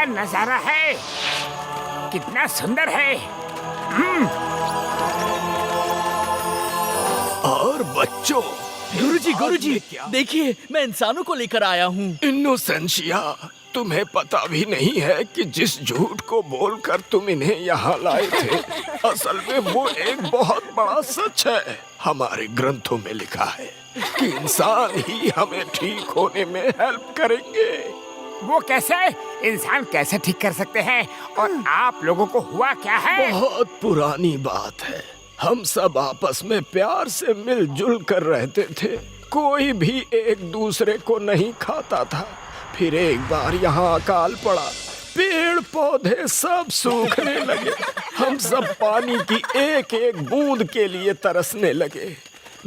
S1: क्या नजारा है, कितना सुंदर है।
S9: और बच्चों, गुरुजी, देखिए मैं इंसानों को लेकर आया हूँ।
S14: इनोसेंशिया, तुम्हें पता भी नहीं है कि जिस झूठ को बोलकर तुम इन्हें यहाँ लाए थे, असल में वो एक बहुत बड़ा सच है। हमारे ग्रंथों में लिखा है कि इंसान ही हमें ठीक होने में हेल्प करेंगे।
S1: वो कैसे? इंसान कैसे ठीक कर सकते हैं? और आप लोगों को हुआ क्या है?
S14: बहुत पुरानी बात है। हम सब आपस में प्यार से मिलजुल कर रहते थे। कोई भी एक दूसरे को नहीं खाता था। फिर एक बार यहाँ अकाल पड़ा, पेड़ पौधे सब सूखने लगे। हम सब पानी की एक एक बूंद के लिए तरसने लगे।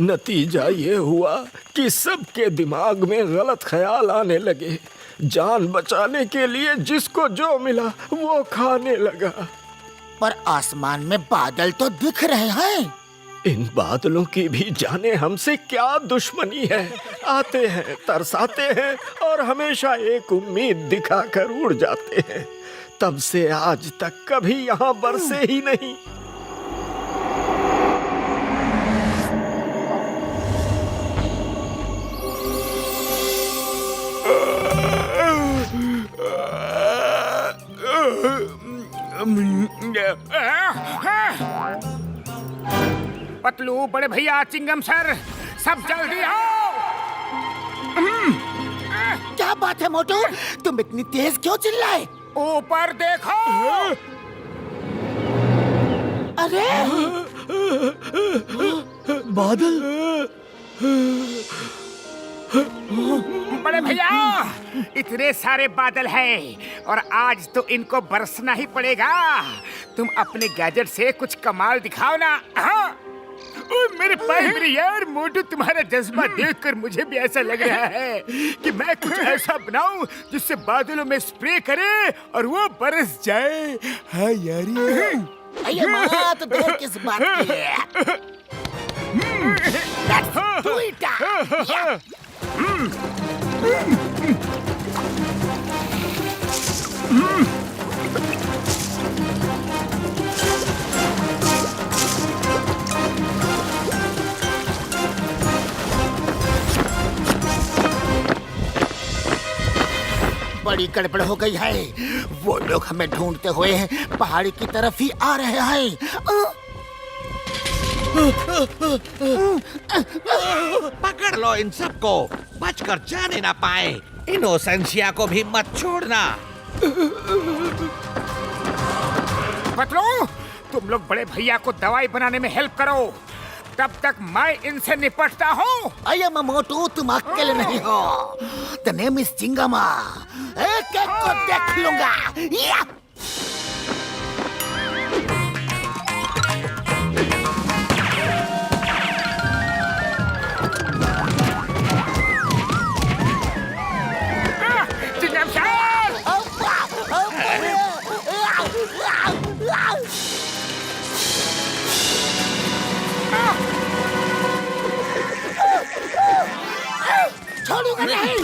S14: नतीजा ये हुआ कि सबके दिमाग में गलत ख्याल आने लगे। जान बचाने के लिए जिसको जो मिला वो खाने लगा।
S2: पर आसमान में बादल तो दिख रहे हैं।
S14: इन बादलों की भी जाने हमसे क्या दुश्मनी है। आते हैं, तरसाते हैं और हमेशा एक उम्मीद दिखाकर उड़ जाते हैं। तब से आज तक कभी यहाँ बरसे ही नहीं।
S1: पतलू, बड़े भैया, चिंगम सर, सब जल्दी आओ।
S2: क्या बात है मोटू, तुम इतनी तेज क्यों चिल्लाए?
S1: ऊपर देखो।
S2: अरे
S14: बादल।
S1: बड़े भैया, इतने सारे बादल हैं और आज तो इनको बरसना ही पड़ेगा। तुम अपने गैजेट से कुछ कमाल दिखाओ ना। हाँ? मेरे भाई, मेरे यार मोटू, तुम्हारा जज्बा देखकर मुझे भी ऐसा लग रहा है कि मैं कुछ ऐसा बनाऊं जिससे बादलों में स्प्रे करे और वो बरस जाए। हाँ यार,
S2: ये बात देर किस बात की है? Let's do it! Yeah. बड़ी गड़बड़ हो गई है। वो लोग हमें ढूंढते हुए पहाड़ी की तरफ ही आ रहे हैं।
S13: पकड़ लो इन सबको, बचकर जाने ना पाए। इनोसेंशिया को भी मत छोड़ना।
S1: पतलू, तुम लोग बड़े भैया को दवाई बनाने में हेल्प करो, तब तक मैं इनसे निपटता हूँ।
S2: अये मोटू, तुम अकेले नहीं हो। The name is Chingam. एक एक को देख लूंगा। या! छोड़ूंगा नहीं।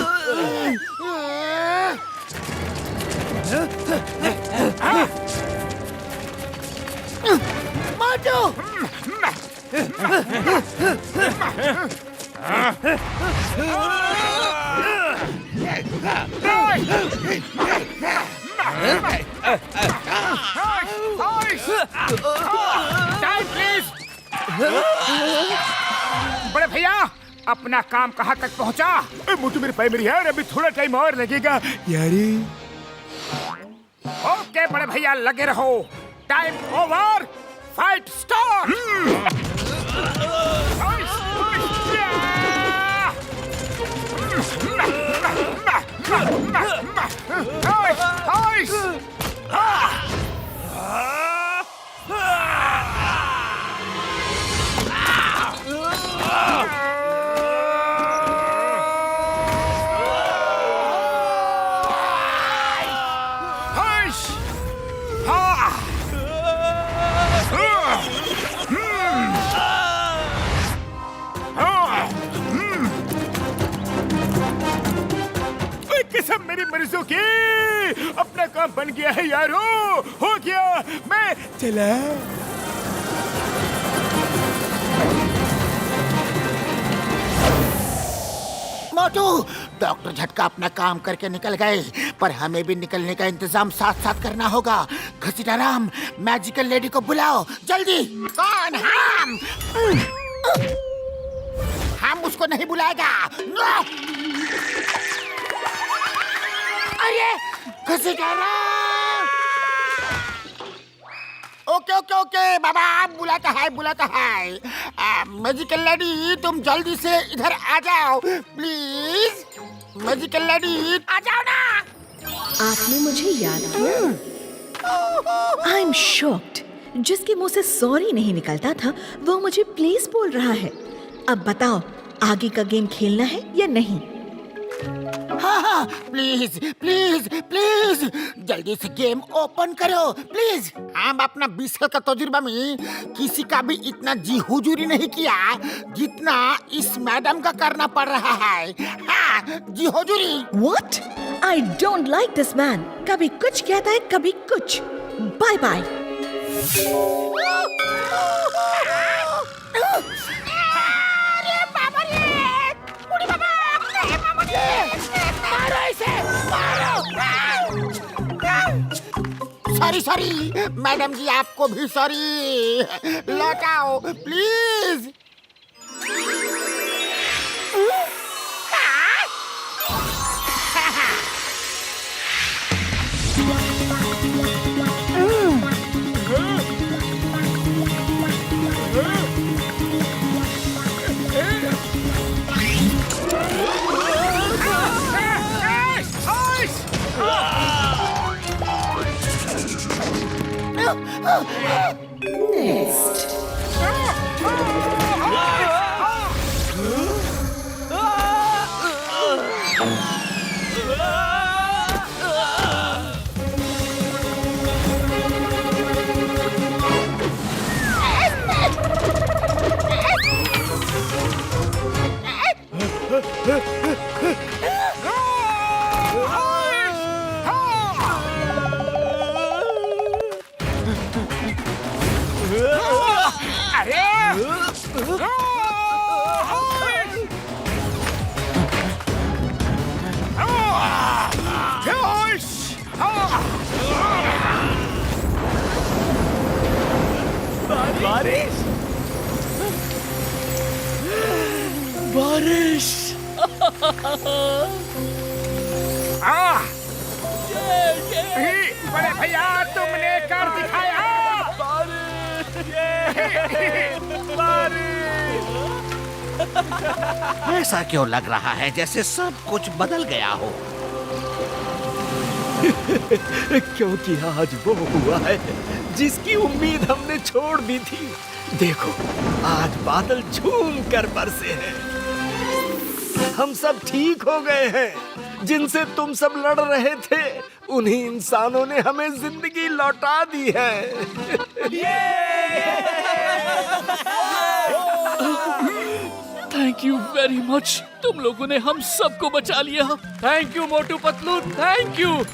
S2: मोटू,
S1: बड़े भैया, अपना काम कहाँ तक पहुँचा? मोटू, मेरे भाई, मेरी यार, अभी थोड़ा टाइम और लगेगा यारी। ओके बड़े भैया, लगे रहो। Time over, fight start. कसम मेरी मर्जों की, अपना काम बन गया है यारो, हो गया, मैं चला।
S2: मोटू, डॉक्टर झटका अपना काम करके निकल गए, पर हमें भी निकलने का इंतजाम साथ साथ करना होगा। घसीटाराम, मैजिकल लेडी को बुलाओ जल्दी। कौन? हम उसको नहीं बुलाएगा। नो! अरे घसीटाराम! ओके ओके ओके बाबा, बुलाता है। मैजिकल लेडी, तुम जल्दी से इधर आ जाओ प्लीज। मैजिकल लेडी, आ जाओ ना।
S11: आपने मुझे याद किया। I am shocked. जिसके मुंह से सॉरी नहीं निकलता था वो मुझे प्लीज बोल रहा है। अब बताओ, आगे का गेम खेलना है या नहीं?
S2: हाँ, प्लीज प्लीज प्लीज जल्दी से गेम ओपन करो प्लीज। हम अपना 20 साल का तजुर्बा में किसी का भी इतना जी हुजूरी नहीं किया जितना इस मैडम का करना पड़ रहा है। हाँ, जी हुजूरी।
S11: What? I don't like this man. कभी कुछ कहता है, कभी कुछ। Bye bye.
S2: Sorry madam ji, आपको भी सॉरी। लौटाओ प्लीज।
S11: Next.
S9: बारिश।
S1: बड़े भैया, तुमने कर दिखाया।
S13: ऐसा क्यों लग रहा है जैसे सब कुछ बदल गया हो?
S14: क्योंकि आज वो हुआ है जिसकी उम्मीद हमने छोड़ दी थी। देखो, आज बादल झूम कर बरसे हैं। हम सब ठीक हो गए हैं। जिनसे तुम सब लड़ रहे थे, उन्हीं इंसानों ने हमें जिंदगी लौटा दी है।
S9: Thank you very much. तुम लोगों ने हम सबको बचा लिया।
S6: Thank you Motu Patlu, thank you.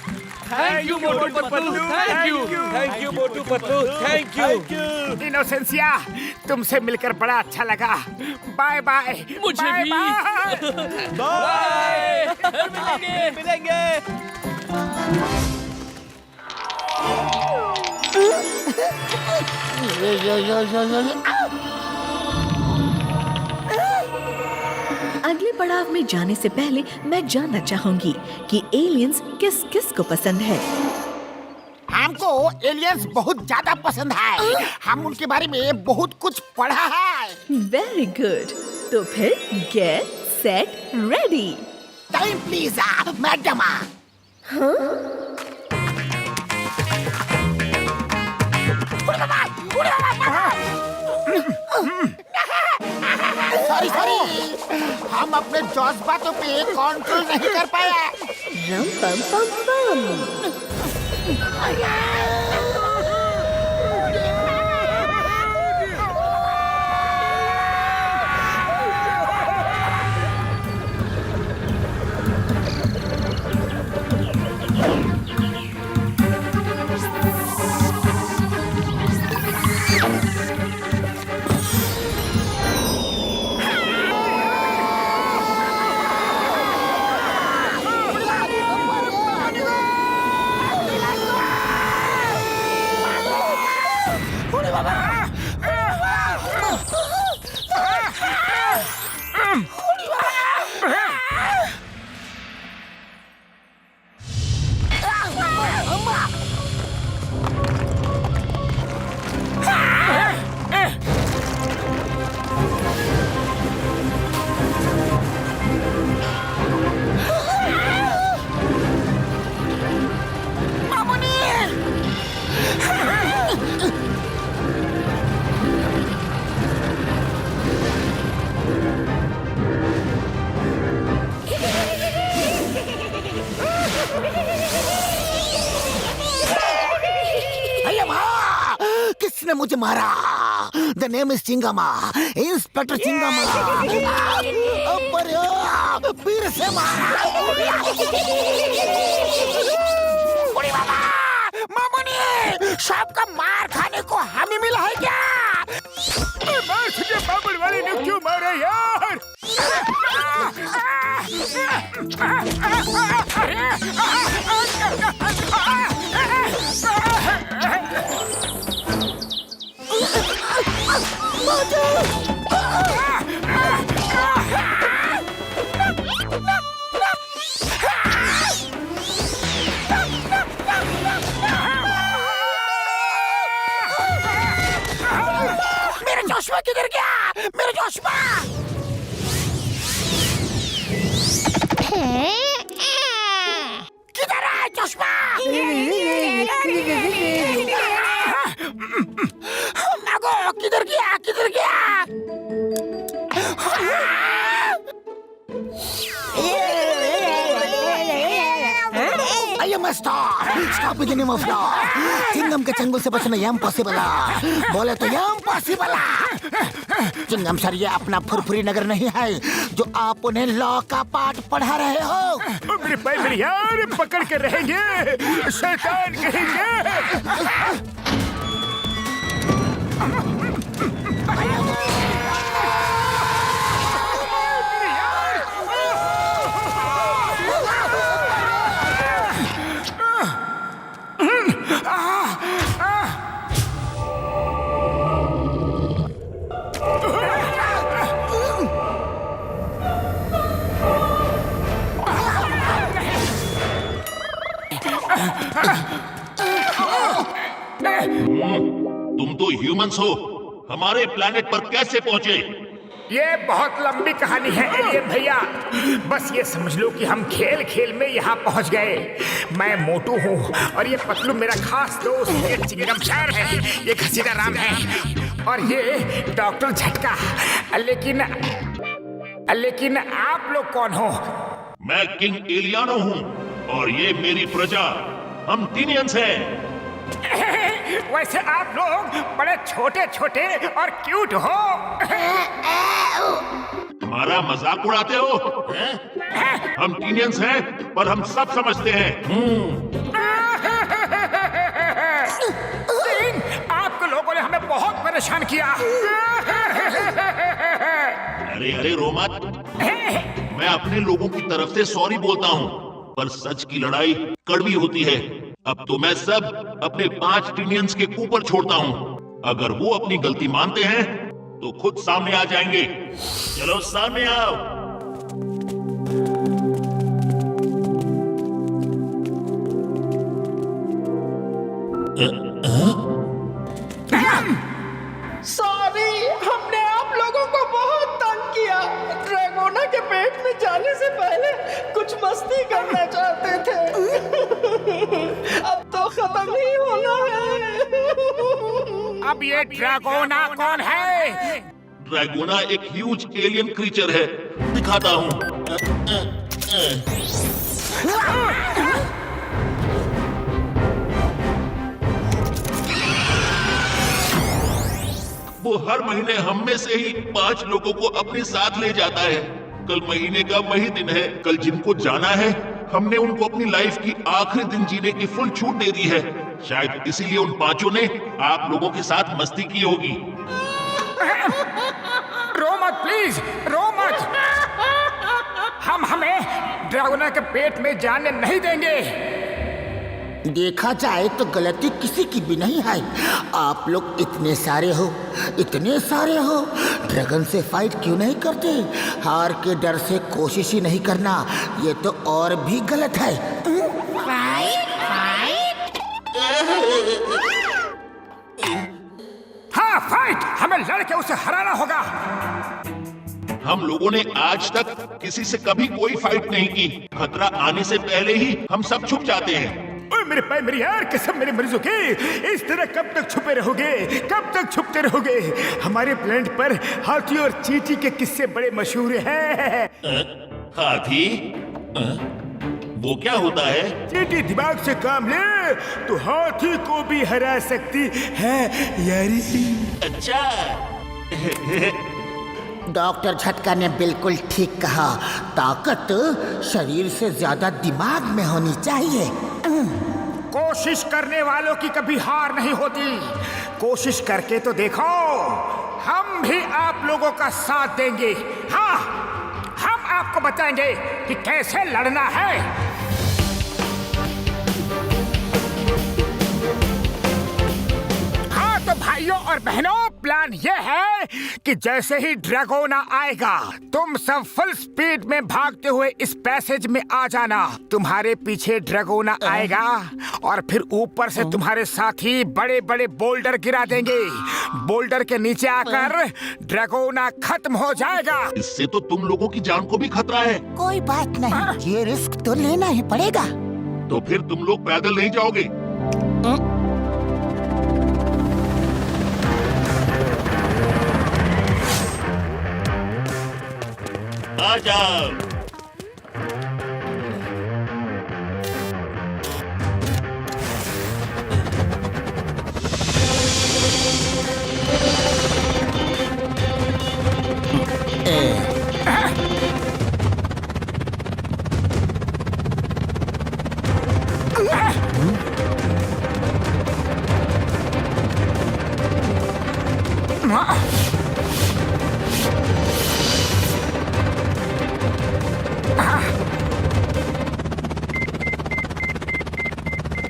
S6: Thank you Motu Patlu, thank you. Thank you Motu Patlu, thank you.
S1: Innocentia, तुमसे मिलकर बड़ा अच्छा लगा। Bye bye.
S9: मुझे भी।
S6: बाय। मिलेंगे।
S11: अगले पड़ाव में जाने से पहले मैं जानना चाहूंगी कि एलियंस किस किस को पसंद है।
S2: हमको एलियंस बहुत ज्यादा पसंद है। हम उनके बारे में बहुत कुछ पढ़ा है।
S11: Very good. तो फिर get set ready.
S2: Time please madam. Sorry, हम अपने जज्बातों पे कंट्रोल नहीं कर पाया।
S11: रम पम पम पम।
S2: किसने मुझे मारा? The name is Chingam, inspector Chingam. फिर से मारा। मामूनी, सबका मार खाने को हमें मिला है क्या?
S1: मार तुझे बाबुल वाले ने क्यों मारा यार?
S2: मेरा चश्मा किधर गया? मेरा चश्मा! किधर है चश्मा? मागो, किधर गया? किधर गया? I am a star. Stop with the name of law. Chingam के चंगुल से बचना इम्पॉसिबल है। बोले तो इम्पॉसिबल है। चिंगम सर, ये अपना फुरफुरी नगर नहीं है जो आप उन्हें लॉ का पाठ पढ़ा रहे हो।
S1: मेरे भाई मेरे यार पकड़ के रहेंगे, शैतान कहेंगे।
S15: तुम तो ह्यूमंस हो, हमारे प्लेनेट पर कैसे पहुंचे?
S1: ये बहुत लंबी कहानी है एलियन भैया। बस ये समझ लो कि हम खेल खेल में यहाँ पहुँच गए। मैं मोटू हूँ और ये पतलू मेरा खास दोस्त, ये चिंगम सर है, ये घसीटा राम है और ये डॉक्टर झटका। लेकिन आप लोग कौन हो?
S15: मैं किंग एलियानो हूँ और ये मेरी प्रजा, हम टीनियंस हैं।
S1: वैसे आप लोग बड़े छोटे छोटे और क्यूट हो।
S15: हमारा मजाक उड़ाते हो? हम टीनियंस हैं पर हम सब समझते हैं।
S1: आपके लोगों ने हमें बहुत परेशान किया।
S15: अरे रो मत, मैं अपने लोगों की तरफ से सॉरी बोलता हूँ, पर सच की लड़ाई कड़वी होती है। अब तो मैं सब अपने 5 टीनियंस के ऊपर छोड़ता हूँ। अगर वो अपनी गलती मानते हैं तो खुद सामने आ जाएंगे। चलो सामने आओ।
S16: सॉरी, हमने आप लोगों को बहुत तंग किया। ड्रैगोना के पेट में जाने से पहले कुछ मस्ती करना चाहते थे। अब तो खत्म ही होना है।
S1: अब ये ड्रैगोना कौन है?
S15: ड्रैगोना एक ह्यूज एलियन क्रीचर है, दिखाता हूँ। वो हर महीने हम में से ही 5 लोगों को अपने साथ ले जाता है। कल महीने का वही दिन है। कल जिनको जाना है, हमने उनको अपनी लाइफ की आखिरी दिन जीने की फुल छूट दे दी है। शायद इसीलिए उन 5 ने आप लोगों के साथ मस्ती की होगी।
S1: रो मत प्लीज, रो मत। हमें ड्रैगोना के पेट में जाने नहीं देंगे।
S2: देखा जाए तो गलती किसी की भी नहीं है। आप लोग इतने सारे हो, ड्रैगन से फाइट क्यों नहीं करते? हार के डर से कोशिश ही नहीं करना, ये तो और भी गलत है।
S1: हाँ, फाइट! हमें लड़के उसे हराना होगा।
S15: हम लोगों ने आज तक किसी से कभी कोई फाइट नहीं की। खतरा आने से पहले ही हम सब छुप जाते हैं।
S1: ओए मेरे भाई मेरी यार, कसम मेरे मरीजों की, इस तरह कब तक छुपे रहोगे? कब तक छुपते रहोगे? हमारे प्लेनेट पर हाथी और चींटी के किस्से बड़े मशहूर हैं।
S15: हाथी? वो क्या होता है?
S1: चींटी दिमाग से काम ले तो हाथी को भी हरा सकती है यारी।
S15: अच्छा।
S2: डॉक्टर झटका ने बिल्कुल ठीक कहा, ताकत शरीर से ज्यादा दिमाग में होनी चाहिए।
S1: कोशिश करने वालों की कभी हार नहीं होती। कोशिश करके तो देखो, हम भी आप लोगों का साथ देंगे। हाँ, हम आपको बताएंगे कि कैसे लड़ना है। हाँ तो भाइयों और बहनों, प्लान ये है कि जैसे ही ड्रैगोना आएगा, तुम सब फुल स्पीड में भागते हुए इस पैसेज में आ जाना। तुम्हारे पीछे ड्रैगोना आएगा और फिर ऊपर से तुम्हारे साथी बड़े बड़े बोल्डर गिरा देंगे। बोल्डर के नीचे आकर ड्रैगोना खत्म हो जाएगा।
S15: इससे तो तुम लोगों की जान को भी खतरा है।
S2: कोई बात नहीं, ये रिस्क तो लेना ही पड़ेगा।
S15: तो फिर तुम लोग पैदल नहीं जाओगे? आ जाओ।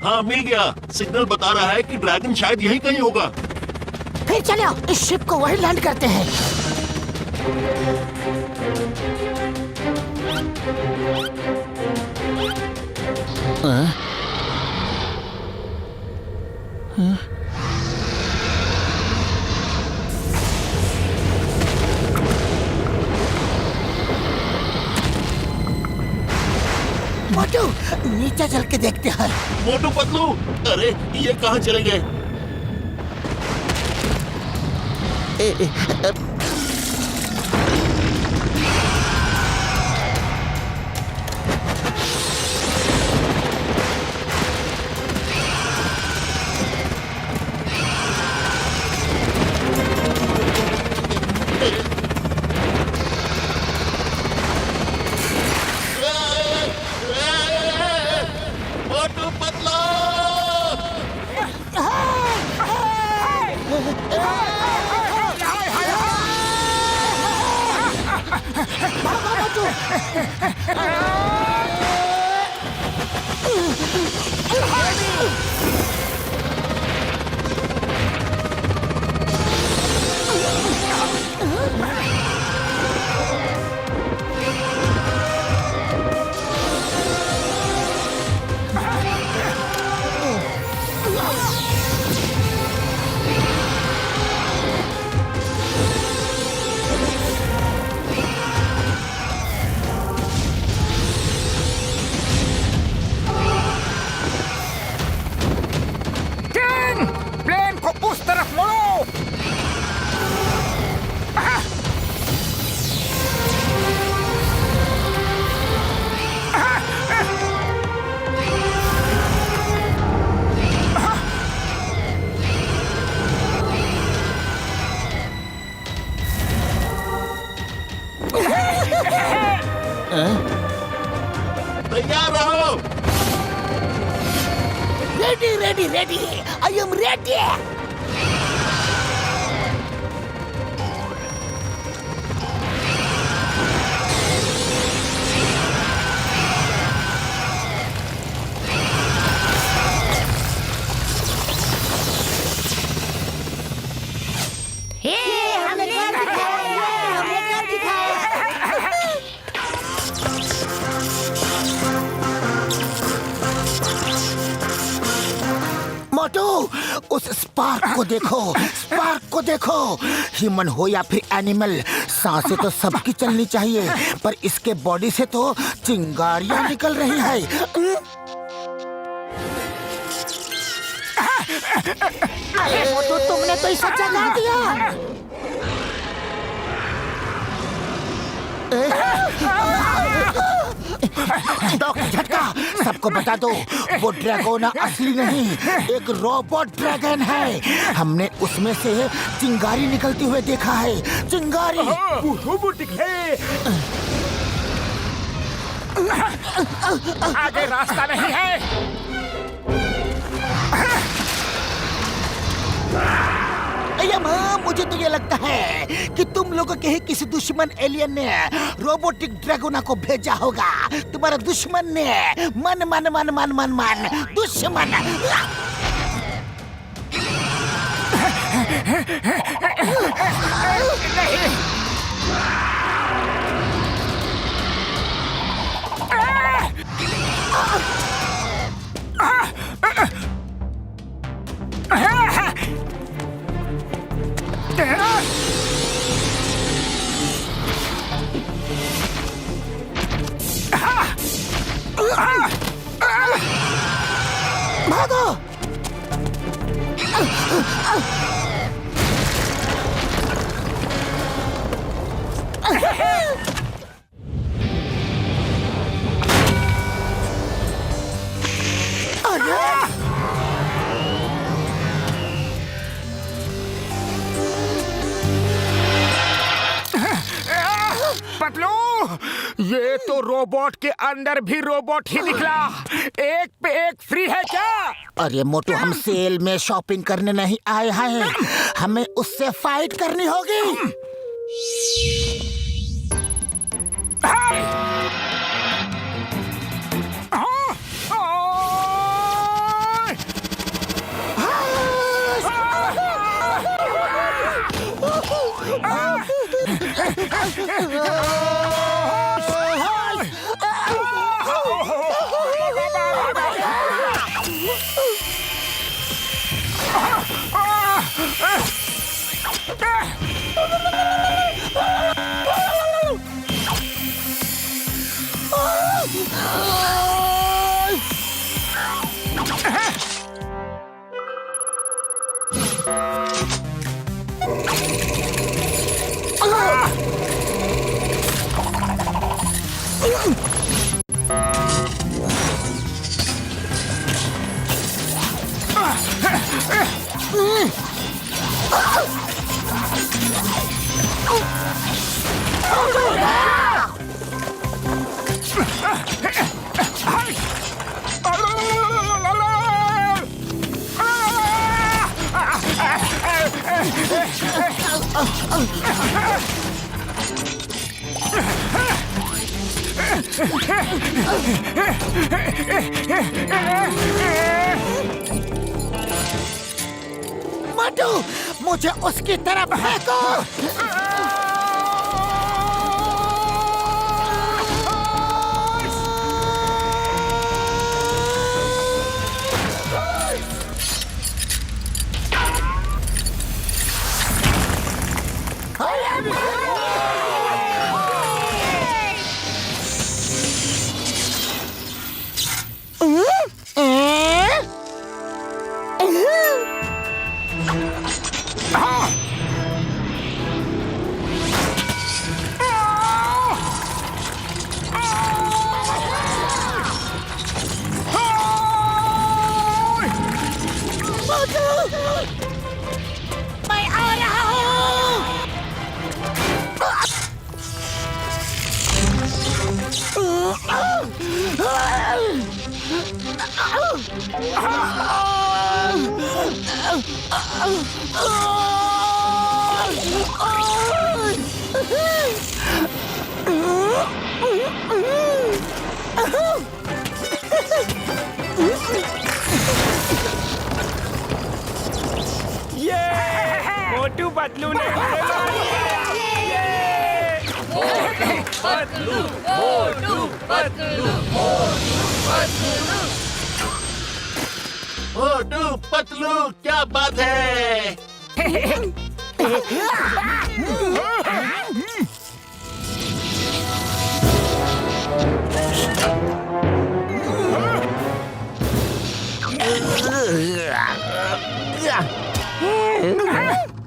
S15: हाँ, मिल गया। सिग्नल बता रहा है कि ड्रैगन शायद यहीं कहीं होगा।
S2: फिर चलो इस शिप को वहीं लैंड करते हैं। मोटू, नीचे चल के देखते हैं।
S15: मोटू पतलू, अरे ये कहाँ चले गए? मोटू पतलू!
S1: प्लेन को उस तरफ मोड़ो।
S15: तैयार रहो।
S2: Ready ready ready, I am ready. Motu, उस स्पार्क को देखो, स्पार्क को देखो। ह्यूमन हो या फिर एनिमल, सांसें तो सबकी चलनी चाहिए, पर इसके बॉडी से तो चिंगारियां निकल रही है। अरे मोटू, तुमने तो इसे जगा दिया। दो झटका, सबको बता दो वो ड्रैगोना असली नहीं, एक रोबोट ड्रैगन है। हमने उसमें से चिंगारी निकलते हुए देखा है, चिंगारी।
S1: रोबोट निकले, आगे रास्ता नहीं है।
S2: मुझे तो ये लगता है कि तुम लोगों के ही किसी दुश्मन एलियन ने रोबोटिक ड्रैगोना को भेजा होगा। तुम्हारा दुश्मन ने मन मन मन मन मन मन दुश्मन। भागो!
S1: पतलू, ये तो रोबोट के अंदर भी रोबोट ही निकला। एक पे एक फ्री है क्या?
S2: अरे मोटू, हम सेल में शॉपिंग करने नहीं आए हैं, हमें उससे फाइट करनी होगी। मोटू, मुझे उसकी तरफ फेंको। मैं आ रहा
S16: ये मोटू पतलू ने
S17: पतलू, मोटू पतलू, मोटू पतलू।
S15: मोटू पतलू, क्या बात है?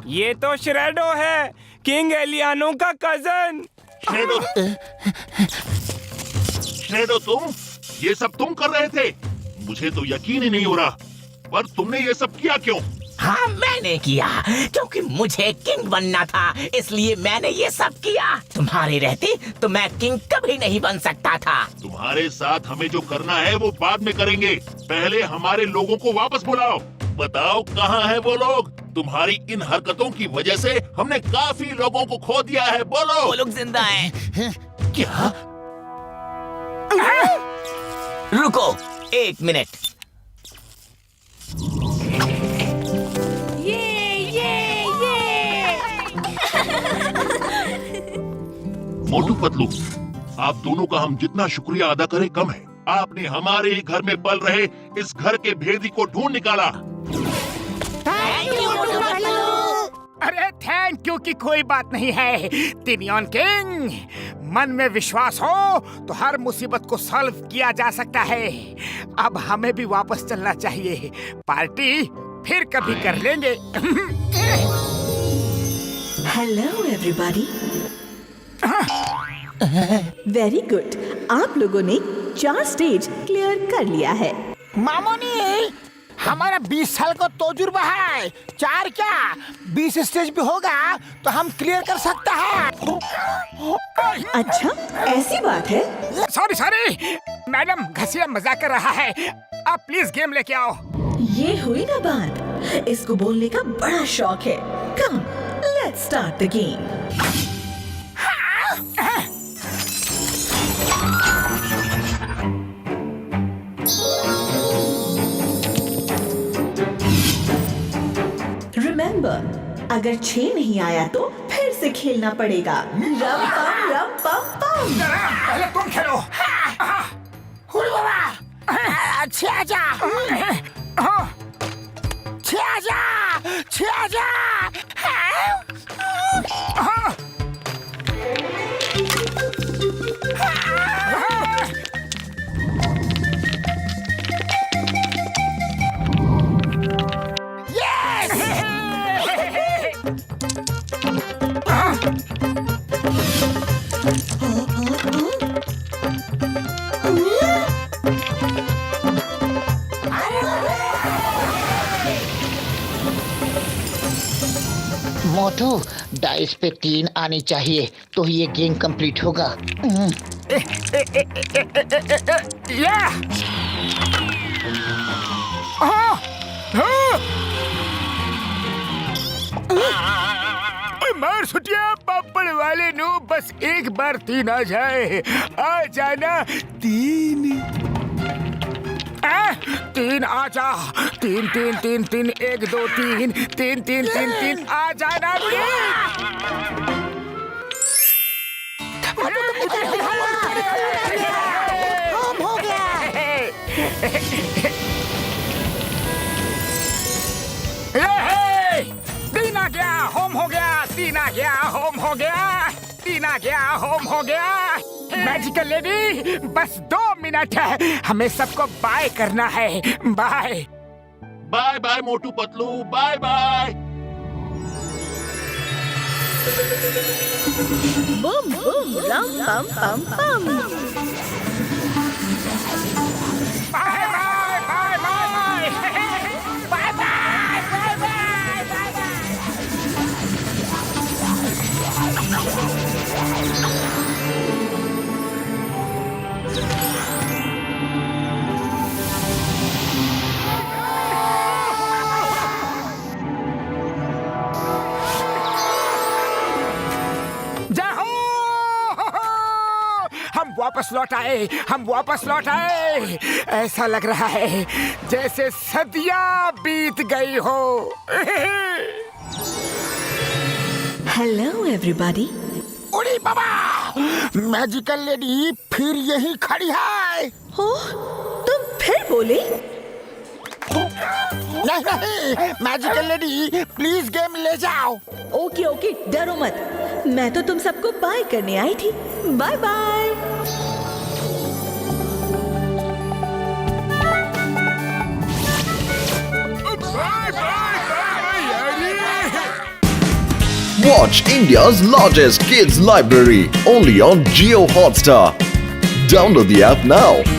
S16: ये तो श्रेडो है, किंग एलियानो का कजन।
S15: शार्कनेडो ये सब तुम कर रहे थे? मुझे तो यकीन ही नहीं हो रहा। पर तुमने ये सब किया क्यों?
S18: हाँ, मैंने किया क्योंकि मुझे किंग बनना था, इसलिए मैंने ये सब किया। तुम्हारे रहते तो मैं किंग कभी नहीं बन सकता था।
S15: तुम्हारे साथ हमें जो करना है वो बाद में करेंगे। पहले हमारे लोगों को वापस बुलाओ। बताओ कहाँ है वो लोग? तुम्हारी इन हरकतों की वजह से हमने काफी लोगों को खो दिया है। बोलो।
S18: वो लोग जिंदा हैं।
S15: क्या?
S18: रुको 1 मिनट।
S15: मोटू पतलू, आप दोनों का हम जितना शुक्रिया अदा करें कम है। आपने हमारे ही घर में पल रहे इस घर के भेदी को ढूंढ निकाला।
S1: अरे थैंक यू की कोई बात नहीं है टिनियन किंग। मन में विश्वास हो तो हर मुसीबत को सॉल्व किया जा सकता है। अब हमें भी वापस चलना चाहिए। पार्टी फिर कभी कर लेंगे।
S11: Hello everybody. वेरी गुड, आप लोगों ने 4 स्टेज क्लियर कर लिया है।
S2: मामोनी, हमारा 20 साल का तजुर्बा है। 4 क्या 20 स्टेज भी होगा तो हम क्लियर कर सकता है।
S11: अच्छा, ऐसी बात है?
S1: सॉरी मैडम, घसिया मजाक कर रहा है। आप प्लीज गेम लेके आओ।
S11: ये हुई ना बात, इसको बोलने का बड़ा शौक है। Come, let's start the game. Remember, अगर 6 नहीं आया तो फिर से खेलना पड़ेगा। रम पम पम।
S1: पहले तुम खेलो।
S2: हुई बाबा, अच्छे आजा, अच्छे आजा।
S19: मोटू, डाइस पे 3 आनी चाहिए तो ये गेम कंप्लीट होगा।
S1: मार सुटिया पापड़ वाले नो, बस एक बार 3 आ जाए। आ जाना 3। 3 आ जा। 3 3 3 3 1 2 3 3 3 3 3 आ जाना।
S2: हो गया।
S1: 3 आ गया, होम हो गया। 3 आ गया, होम हो गया। 3 आ गया, होम हो गया। मैजिकल लेडी, बस 2 मिनट है, हमें सबको बाय करना है। Bye
S15: bye bye Motu Patlu, bye bye.
S11: बम बम रम पम पम पम।
S1: Bye bye bye bye bye bye bye bye bye. वापस लौट आए, हम वापस लौट आए। ऐसा लग रहा है जैसे सदियां बीत गई हो।
S11: Hello everybody.
S2: उड़ी बाबा, मैजिकल लेडी फिर यही खड़ी है।
S11: हो, तुम फिर बोले?
S2: नहीं, मैजिकल लेडी प्लीज गेम ले जाओ।
S11: ओके ओके, डरो मत। मैं तो तुम सबको बाय करने आई थी। Bye bye.
S4: Watch India's largest kids library only on Jio Hotstar. Download the app now.